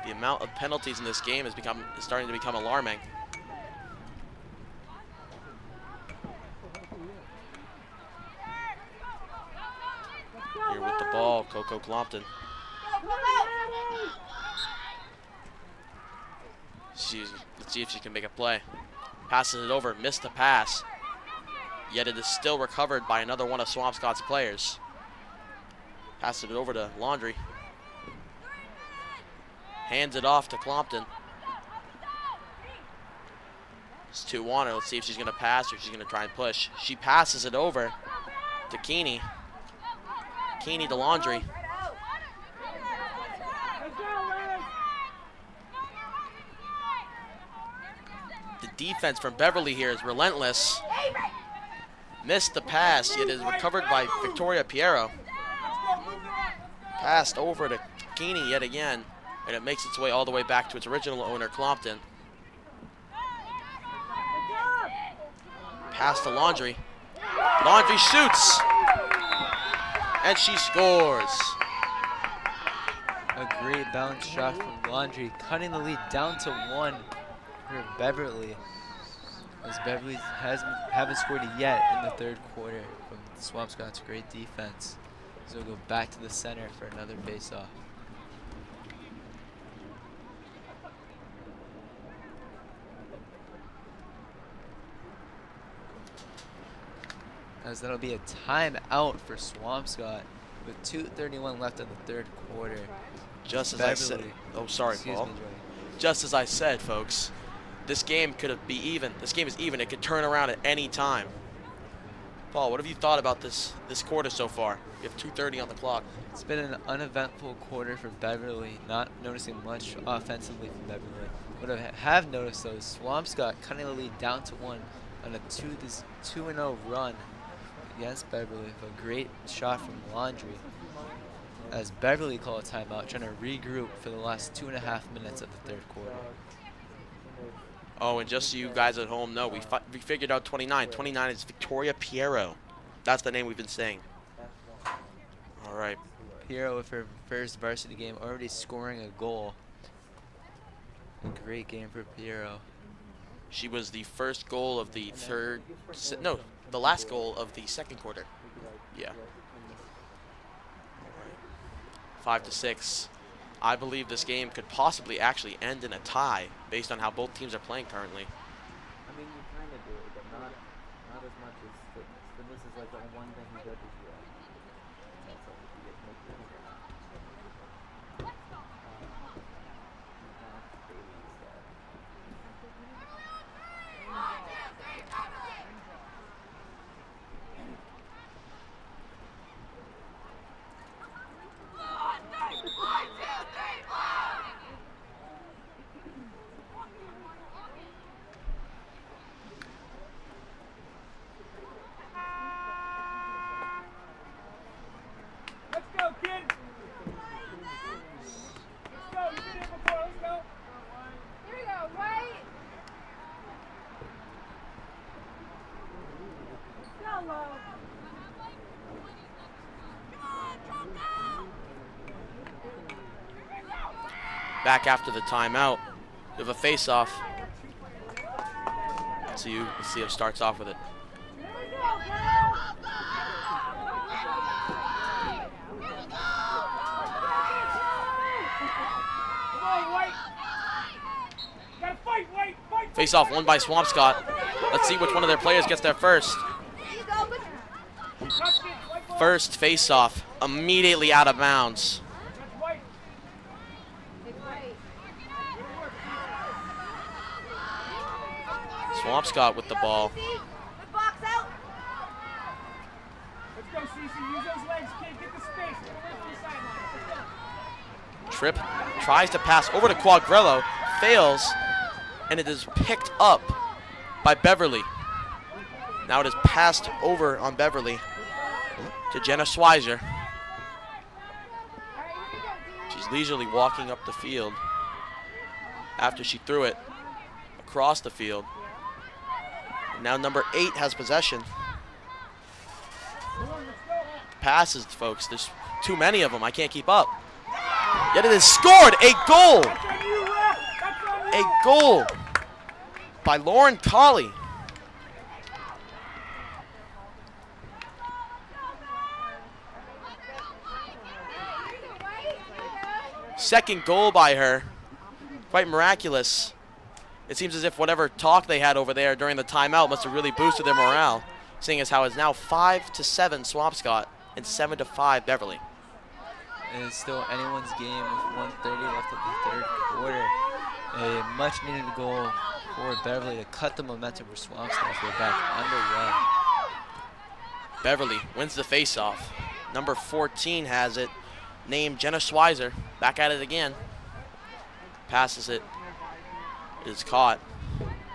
The amount of penalties in this game is starting to become alarming. Here with the ball, Coco Clompton. Let's see if she can make a play. Passes it over, missed the pass. Yet it is still recovered by another one of Swampscott's players. Passes it over to Laundry. Hands it off to Clompton. It's 2-1 her. Let's see if she's going to pass or she's going to try and push. She passes it over to Keeney. Keeney to Laundry. The defense from Beverly here is relentless. Missed the pass, yet is recovered by Victoria Piero. Passed over to Keeney yet again, and it makes its way all the way back to its original owner, Clompton. Pass to Laundry. Laundry shoots! And she scores. A great bounce shot from Laundry, cutting the lead down to 1 for Beverly. As Beverly haven't scored yet in the third quarter from Swampscott's great defense. So we'll go back to the center for another face-off. As that'll be a timeout for Swampscott with 2:31 left in the third quarter. Just as I said. Oh, sorry, Paul. Just as I said, folks. This game could be even. This game is even. It could turn around at any time. Paul, what have you thought about this quarter so far? We have 2:30 on the clock. It's been an uneventful quarter for Beverly, not noticing much offensively from Beverly. What I have noticed, though, is Swampscott cutting the lead down to 1 on a 2-0 run against Beverly with a great shot from Laundry. As Beverly called a timeout, trying to regroup for the last 2.5 minutes of the third quarter. Oh, and just so you guys at home know, we figured out 29. 29 is Victoria Piero. That's the name we've been saying. All right. Piero with her first varsity game, already scoring a goal. A great game for Piero. She was the first goal of the the last goal of the second quarter. Yeah. 5-6. I believe this game could possibly actually end in a tie based on how both teams are playing currently. I mean, you kind of do it, but not as much as fitness. Fitness is like the one thing he judges you on. That's all you get back after the timeout. We have a face-off. Let's see who starts off with it. Face-off won by Swampscott. Let's see which one of their players gets there first. First face-off, immediately out of bounds. Swampscott with the ball. Tripp tries to pass over to Quagrello, fails, and it is picked up by Beverly. Now it is passed over on Beverly to Jenna Schweizer. She's leisurely walking up the field after she threw it across the field. And now number 8 has possession. Passes, folks. There's too many of them. I can't keep up. Yet it is scored. A goal. A goal by Lauren Colley. Second goal by her. Quite miraculous. It seems as if whatever talk they had over there during the timeout must have really boosted their morale, seeing as how it's now 5-7 Swampscott and 7-5 Beverly. It is still anyone's game with 1:30 left of the third quarter. A much-needed goal for Beverly to cut the momentum for Swampscott as we're back underway. Beverly wins the face-off. Number 14 has it, named Jenna Schweizer. Back at it again. Passes it. It is caught.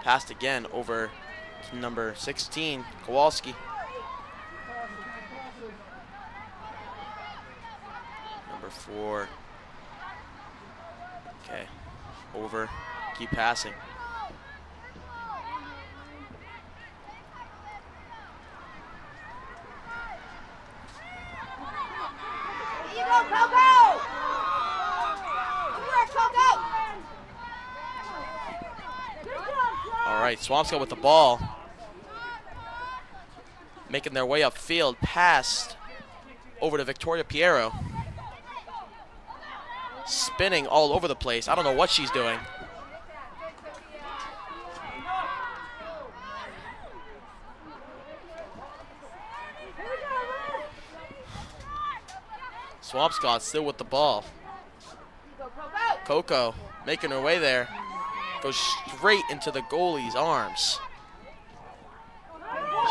Passed again over to number 16, Kowalski. Number 4. Okay. Over. Keep passing. Here you go, Coco! Here, Coco! All right, Swampscott with the ball. Making their way upfield, passed over to Victoria Piero. Spinning all over the place. I don't know what she's doing. Swampscott still with the ball. Coco making her way there. Goes straight into the goalie's arms.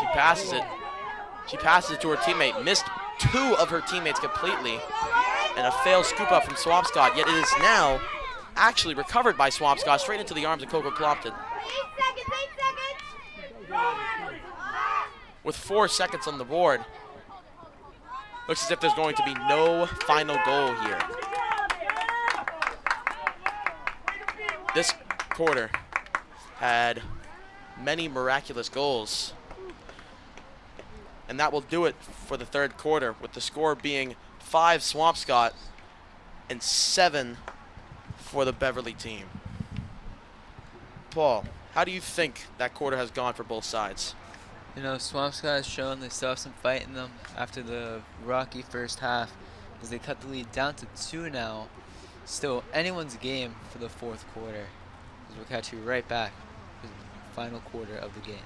She passes it. She passes it to her teammate. Missed 2 of her teammates completely. And a failed scoop up from Swampscott. Yet it is now actually recovered by Swampscott straight into the arms of Coco Clompton. 8 seconds. With 4 seconds on the board. Looks as if there's going to be no final goal here. This quarter had many miraculous goals. And that will do it for the third quarter, with the score being 5 Swampscott and 7 for the Beverly team. Paul, how do you think that quarter has gone for both sides? You know, Swampscott has shown they still have some fight in them after the rocky first half, as they cut the lead down to 2 now. Still anyone's game for the fourth quarter, as we'll catch you right back for the final quarter of the game.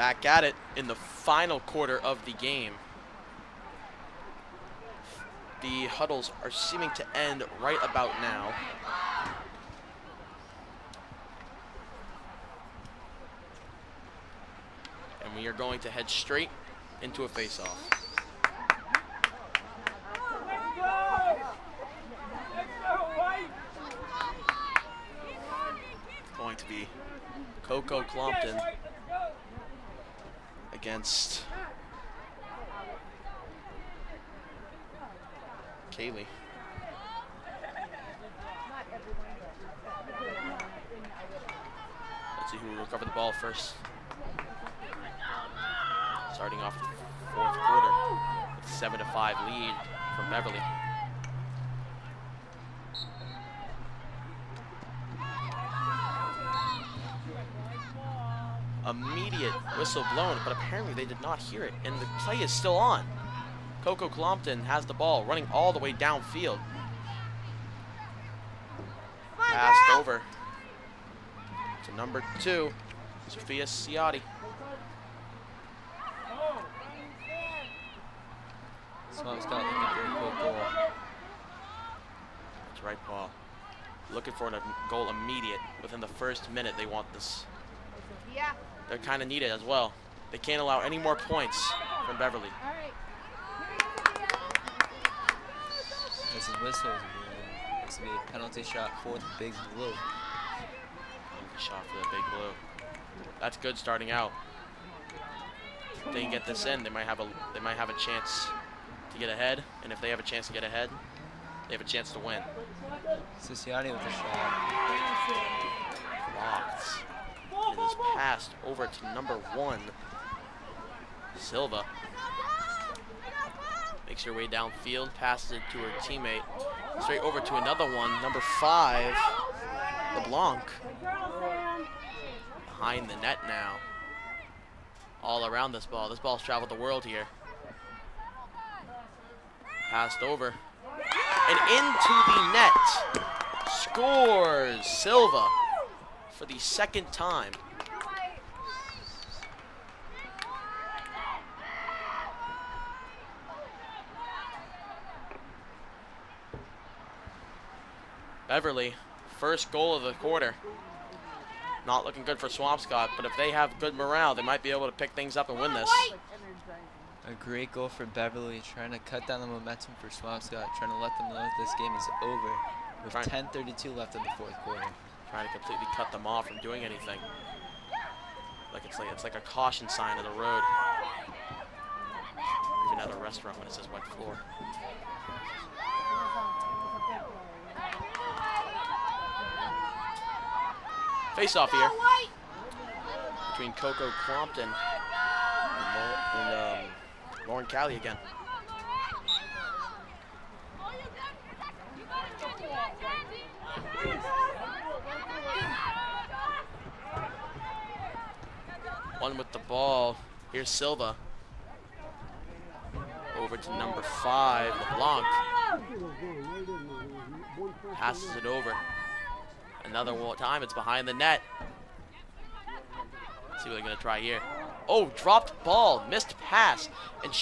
Back at it in the final quarter of the game. The huddles are seeming to end right about now. And we are going to head straight into a face-off. Going to be Coco Clompton against Kaylee. Let's see who will recover the ball first. Starting off the fourth quarter with 7-5 lead from Beverly. Immediate whistle blown, but apparently they did not hear it, and the play is still on. Coco Clompton has the ball, running all the way downfield. Passed over to number 2, Sophia Ciotti. Swampscott looking for a quick goal. That's right, Paul. Looking for a goal immediate. Within the first minute, they want this. Yeah. They're kind of needed as well. They can't allow any more points from Beverly. There's a whistle. It's going to be a penalty shot for the Big Blue. Penalty shot for the Big Blue. That's good starting out. If they can get this in, they might have a chance to get ahead. And if they have a chance to get ahead, they have a chance to win. Cicciati with the shot. Blocked. It is passed over to number 1, Silva. Makes her way downfield, passes it to her teammate. Straight over to another one, number 5, LeBlanc. Behind the net now. All around this ball. This ball's traveled the world here. Passed over. And into the net. Scores Silva for the second time. Beverly, first goal of the quarter. Not looking good for Swampscott, but if they have good morale, they might be able to pick things up and win this. A great goal for Beverly, trying to cut down the momentum for Swampscott, trying to let them know that this game is over with 10:32 left in the fourth quarter. Trying to completely cut them off from doing anything. It's like a caution sign on the road. Or even at a restaurant when it says wet floor. Face off here between Coco Clompton and Lauren Cali again. One with the ball. Here's Silva. Over to number 5, LeBlanc. Passes it over. Another time, it's behind the net. Let's see what they're going to try here. Oh, dropped ball, missed pass. And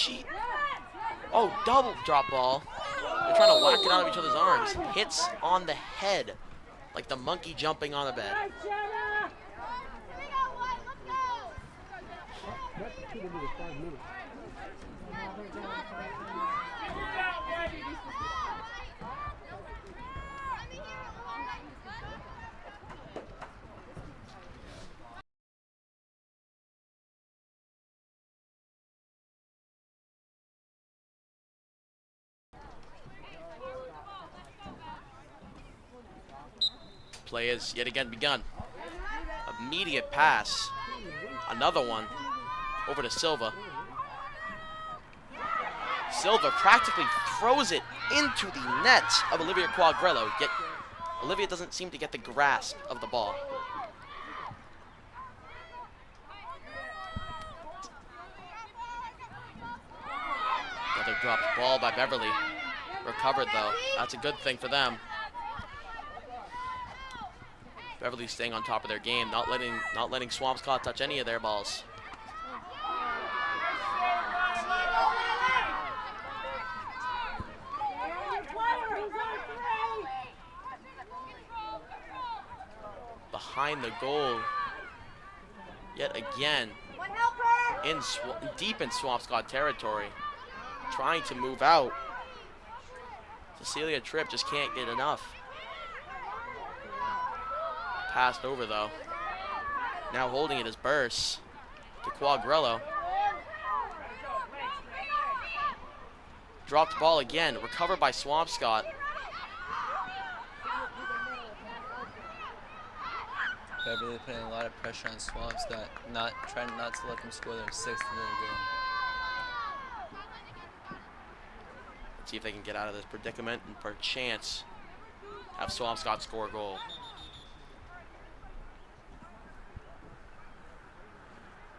double drop ball. They're trying to whack it out of each other's arms. Hits on the head, like the monkey jumping on a bed. Play has yet again begun. Immediate pass. Another one over to Silva. Silva practically throws it into the net of Olivia Quagrello, yet Olivia doesn't seem to get the grasp of the ball. Another dropped ball by Beverly. Recovered though. That's a good thing for them. Beverly staying on top of their game, not letting Swampscott touch any of their balls. behind the goal yet again. One helper. Deep in Swampscott territory, trying to move out. Cecilia Tripp just can't get enough. Passed over though. Now holding it is Burse to Quagrello. Dropped ball again, recovered by Swampscott. Beverly putting a lot of pressure on Swampscott, trying not to let them score their 6th goal. Let's see if they can get out of this predicament and perchance have Swampscott score a goal.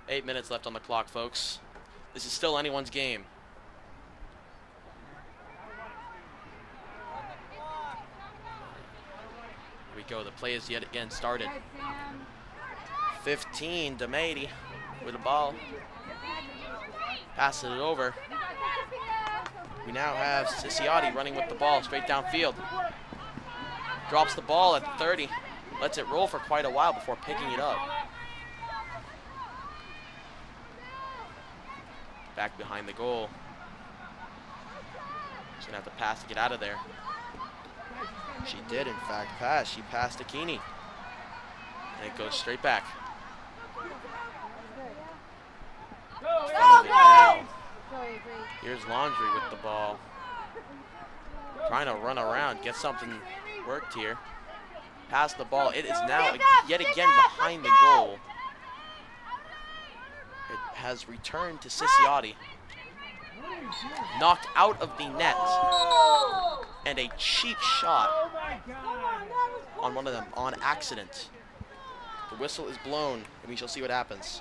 Eight minutes left on the clock, folks. This is still anyone's game. Here we go. The play is yet again started. 15, Demady with the ball. Passes it over. We now have Ciciotti running with the ball straight downfield. Drops the ball at the 30. Lets it roll for quite a while before picking it up. Back behind the goal. She's gonna have to pass to get out of there. She did, in fact, pass. She passed to Keeney. And it goes straight back. Now, here's Laundry with the ball. Trying to run around, get something worked here. Pass the ball. It is now yet again behind the goal. It has returned to Ciciotti. Knocked out of the net. And a cheap shot on one of them on accident. The whistle is blown, and we shall see what happens.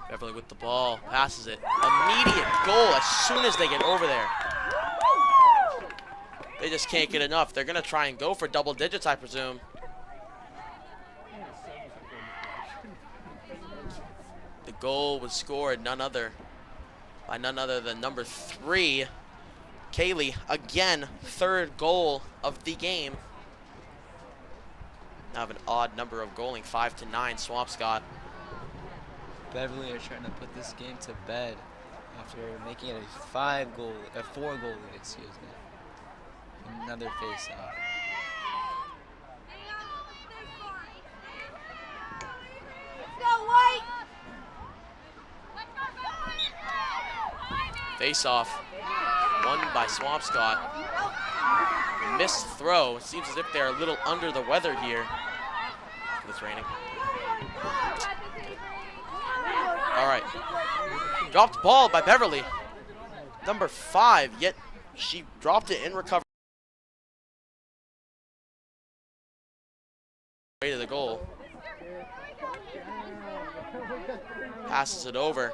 Beverly with the ball, passes it. Immediate goal as soon as they get over there. They just can't get enough. They're going to try and go for double digits, I presume. The goal was scored by none other than number 3, Kaylee. Again, 3rd goal of the game. Now have an odd number of goaling, 5-9, Swampscott. Beverly are trying to put this game to bed after making it a 4-goal lead, excuse me. Another face-off. Face-off, won by Swampscott. Missed throw. It seems as if they're a little under the weather here. It's raining. All right. Dropped ball by Beverly. Number 5, yet she dropped it in recovery. Way to the goal. Passes it over.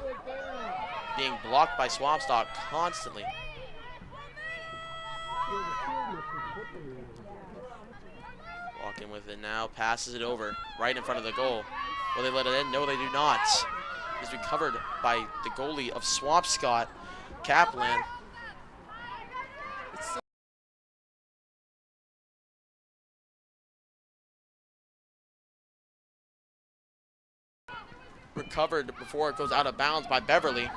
Being blocked by Swampscott constantly. Walking with it now. Passes it over. Right in front of the goal. Will they let it in? No, they do not. Is recovered by the goalie of Swampscott, Kaplan. Recovered before it goes out of bounds by Beverly.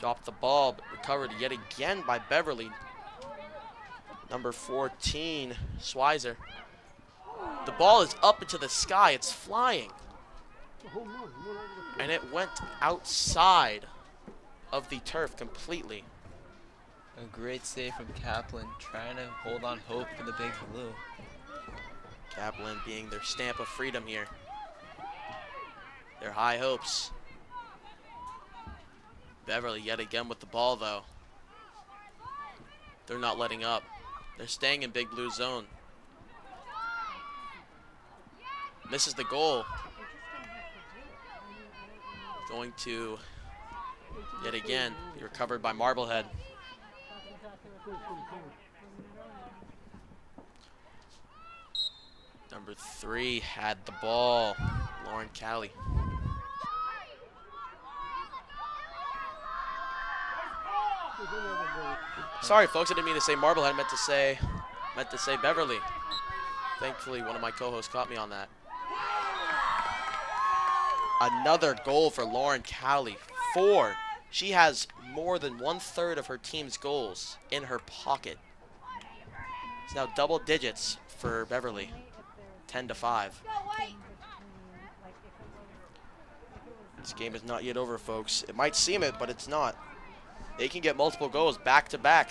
Dropped the ball, but recovered yet again by Beverly. Number 14, Schweizer. The ball is up into the sky. It's flying. And it went outside of the turf completely. A great save from Kaplan, trying to hold on hope for the Big Blue. Kaplan being their stamp of freedom here. Their high hopes. Beverly yet again with the ball, though. They're not letting up. They're staying in Big Blue zone. Misses the goal. Going to, yet again, be recovered by Marblehead. Number 3 had the ball. Lauren Calley. Sorry, folks. I didn't mean to say Marblehead. I meant to say Beverly. Thankfully, one of my co-hosts caught me on that. Another goal for Lauren Cowley. 4. She has more than 1/3 of her team's goals in her pocket. It's now double digits for Beverly. 10-5. This game is not yet over, folks. It might seem it, but it's not. They can get multiple goals back to back.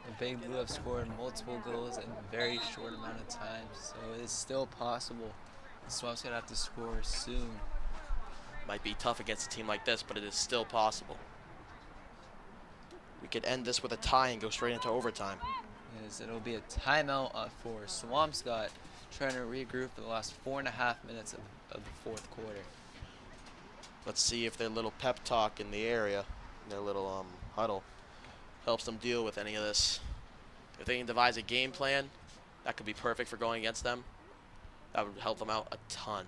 The Big Blue have scored multiple goals in a very short amount of time, so it is still possible. The Swamps gonna have to score soon. Might be tough against a team like this, but it is still possible. We could end this with a tie and go straight into overtime. Yes, it'll be a timeout for Swampscott, trying to regroup for the last 4.5 minutes of the fourth quarter. Let's see if their little pep talk in the area, their little huddle, helps them deal with any of this. If they can devise a game plan, that could be perfect for going against them. That would help them out a ton.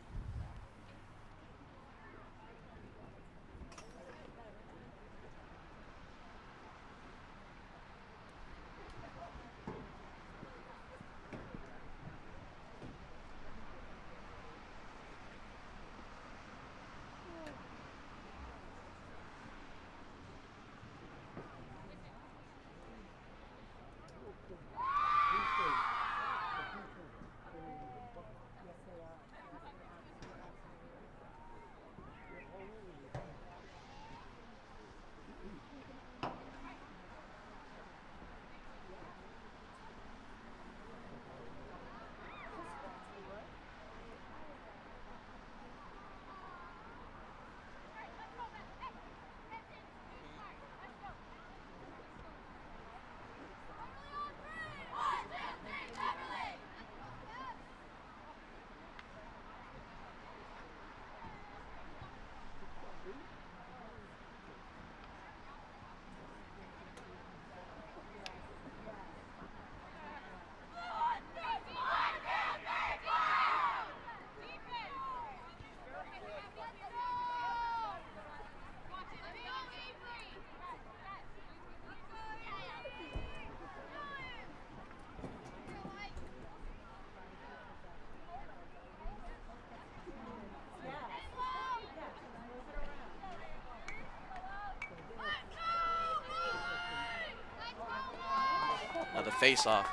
Now the face-off.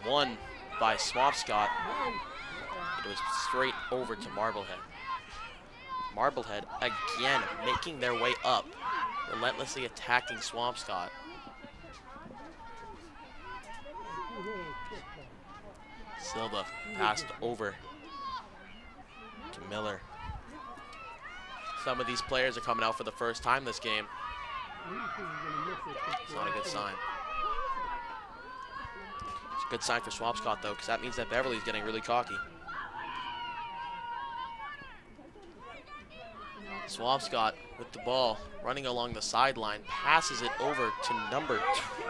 Won by Swampscott. It was straight over to Marblehead. Marblehead again making their way up, relentlessly attacking Swampscott. Silva passed over to Miller. Some of these players are coming out for the first time this game. It's not a good sign. It's a good sign for Swampscott, though, because that means that Beverly's getting really cocky. Swampscott with the ball, running along the sideline, passes it over to number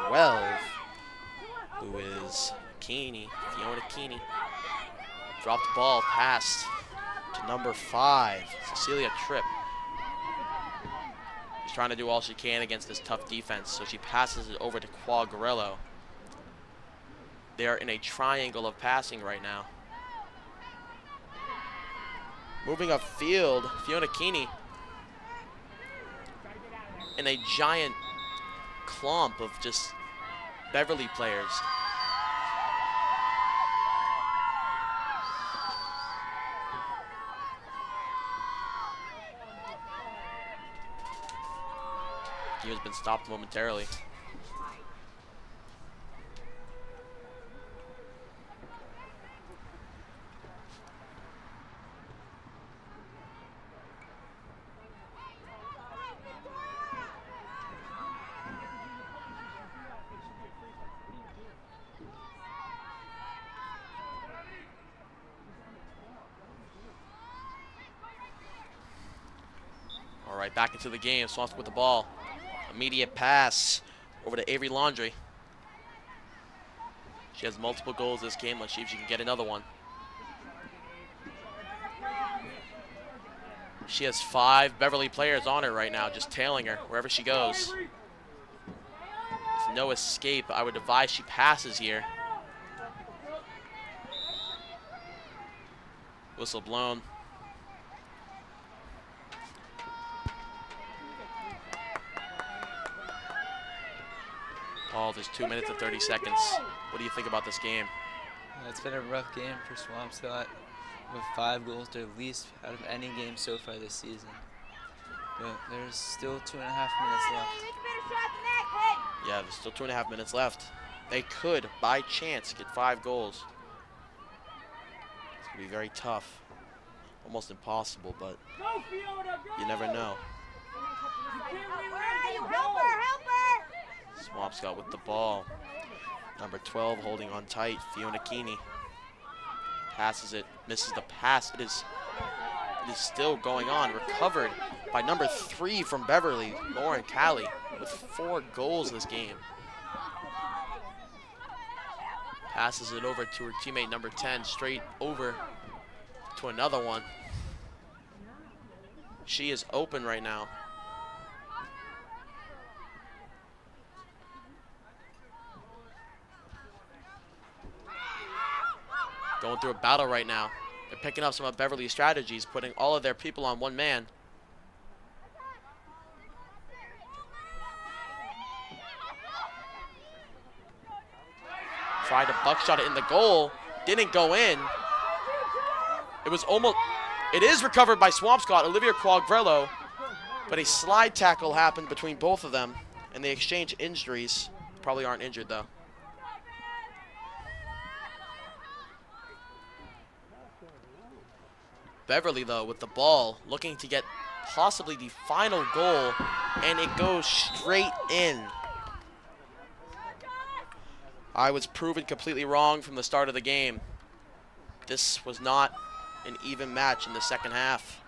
12, who is Keeney, Fiona Keeney. Dropped the ball, passed to number 5, Cecilia Tripp. She's trying to do all she can against this tough defense, so she passes it over to Quagliarello. They are in a triangle of passing right now. Moving upfield, Fiona Keeney in a giant clump of just Beverly players. He has been stopped momentarily. All right, back into the game. Swampscott with the ball. Immediate pass over to Avery Laundrie. She has multiple goals this game. Let's see if she can get another one. She has 5 Beverly players on her right now, just tailing her wherever she goes. With no escape, I would advise she passes here. Whistle blown. Paul, there's 2 minutes and 30 seconds. What do you think about this game? It's been a rough game for Swampscott, with 5 goals, their least out of any game so far this season. But there's still 2.5 minutes left. Yeah, there's still 2.5 minutes left. They could, by chance, get 5 goals. It's going to be very tough. Almost impossible, but you never know. Swampscott with the ball. Number 12 holding on tight, Fiona Keeney. Passes it, misses the pass. It is still going on. Recovered by number 3 from Beverly, Lauren Callie, with 4 goals this game. Passes it over to her teammate number 10, straight over to another one. She is open right now. Going through a battle right now. They're picking up some of Beverly's strategies, putting all of their people on one man. Tried to buckshot it in the goal. Didn't go in. It was almost... It is recovered by Swampscott, Olivia Quagrello. But a slide tackle happened between both of them, and they exchange injuries. Probably aren't injured, though. Beverly, though, with the ball, looking to get possibly the final goal, and it goes straight in. I was proven completely wrong from the start of the game. This was not an even match in the second half.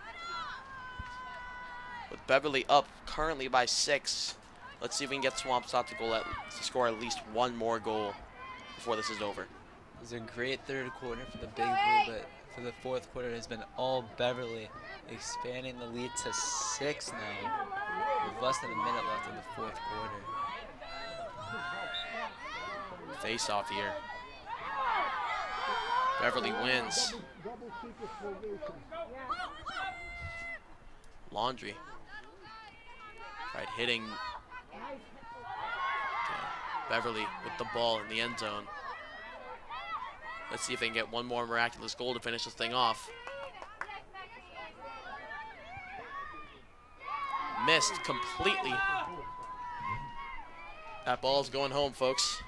With Beverly up currently by 6, let's see if we can get Swampscott to score at least 1 more goal before this is over. It was a great third quarter for the Big Blue, but for the fourth quarter, it has been all Beverly, expanding the lead to 6 now, with less than a minute left in the fourth quarter. Face off here. Beverly wins. Laundrie. Tried hitting Beverly with the ball in the end zone. Let's see if they can get 1 more miraculous goal to finish this thing off. Missed completely. That ball's going home, folks.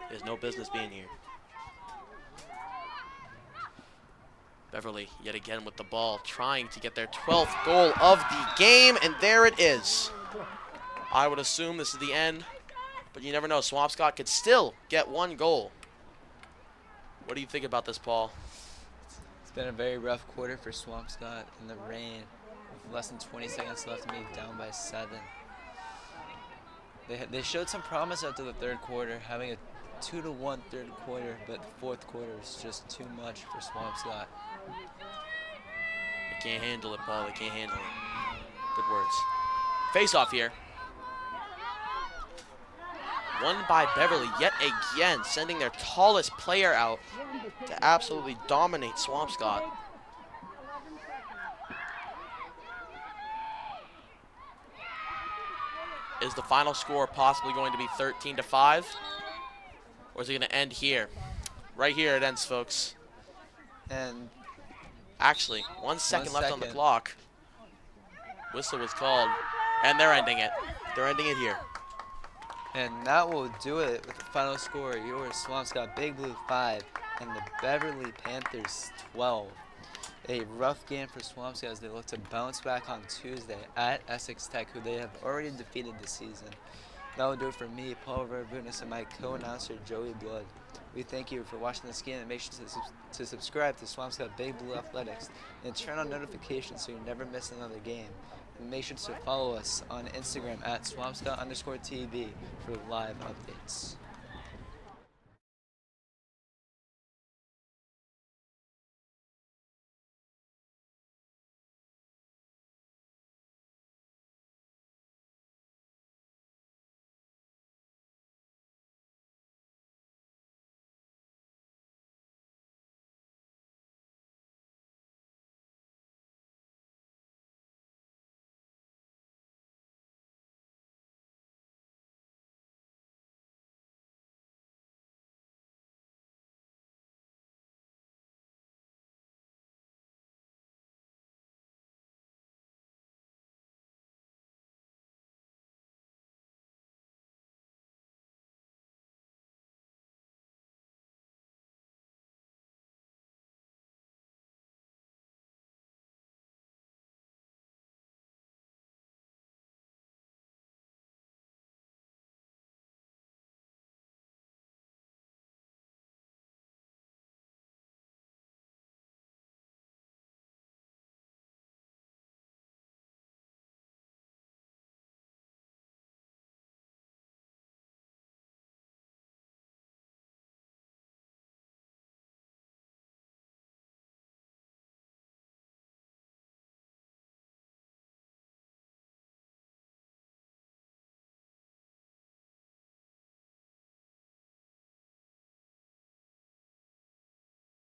There's no business being here. Beverly, yet again with the ball, trying to get their 12th goal of the game, and there it is. I would assume this is the end, but you never know. Swampscott could still get 1 goal. What do you think about this, Paul? It's been a very rough quarter for Swampscott in the rain, with less than 20 seconds left and being down by 7. They showed some promise after the third quarter, having a 2-1 third quarter, but the fourth quarter was just too much for Swampscott. They can't handle it, Paul. They can't handle it. Good words. Face off here. Won by Beverly yet again, sending their tallest player out to absolutely dominate Swampscott. Is the final score possibly going to be 13-5? Or is it going to end here? Right here it ends, folks. And Actually, 1 second left on the clock. Whistle was called, and they're ending it. They're ending it here. And that will do it with the final score. Your Swampscott Big Blue 5 and the Beverly Panthers 12. A rough game for Swampscott as they look to bounce back on Tuesday at Essex Tech, who they have already defeated this season. That will do it for me, Paul Verbunas, and my co-announcer, Joey Blood. We thank you for watching this game, and make sure to subscribe to Swampscott Big Blue Athletics and turn on notifications so you never miss another game. And make sure to follow us on Instagram at Swampscott_TV for live updates.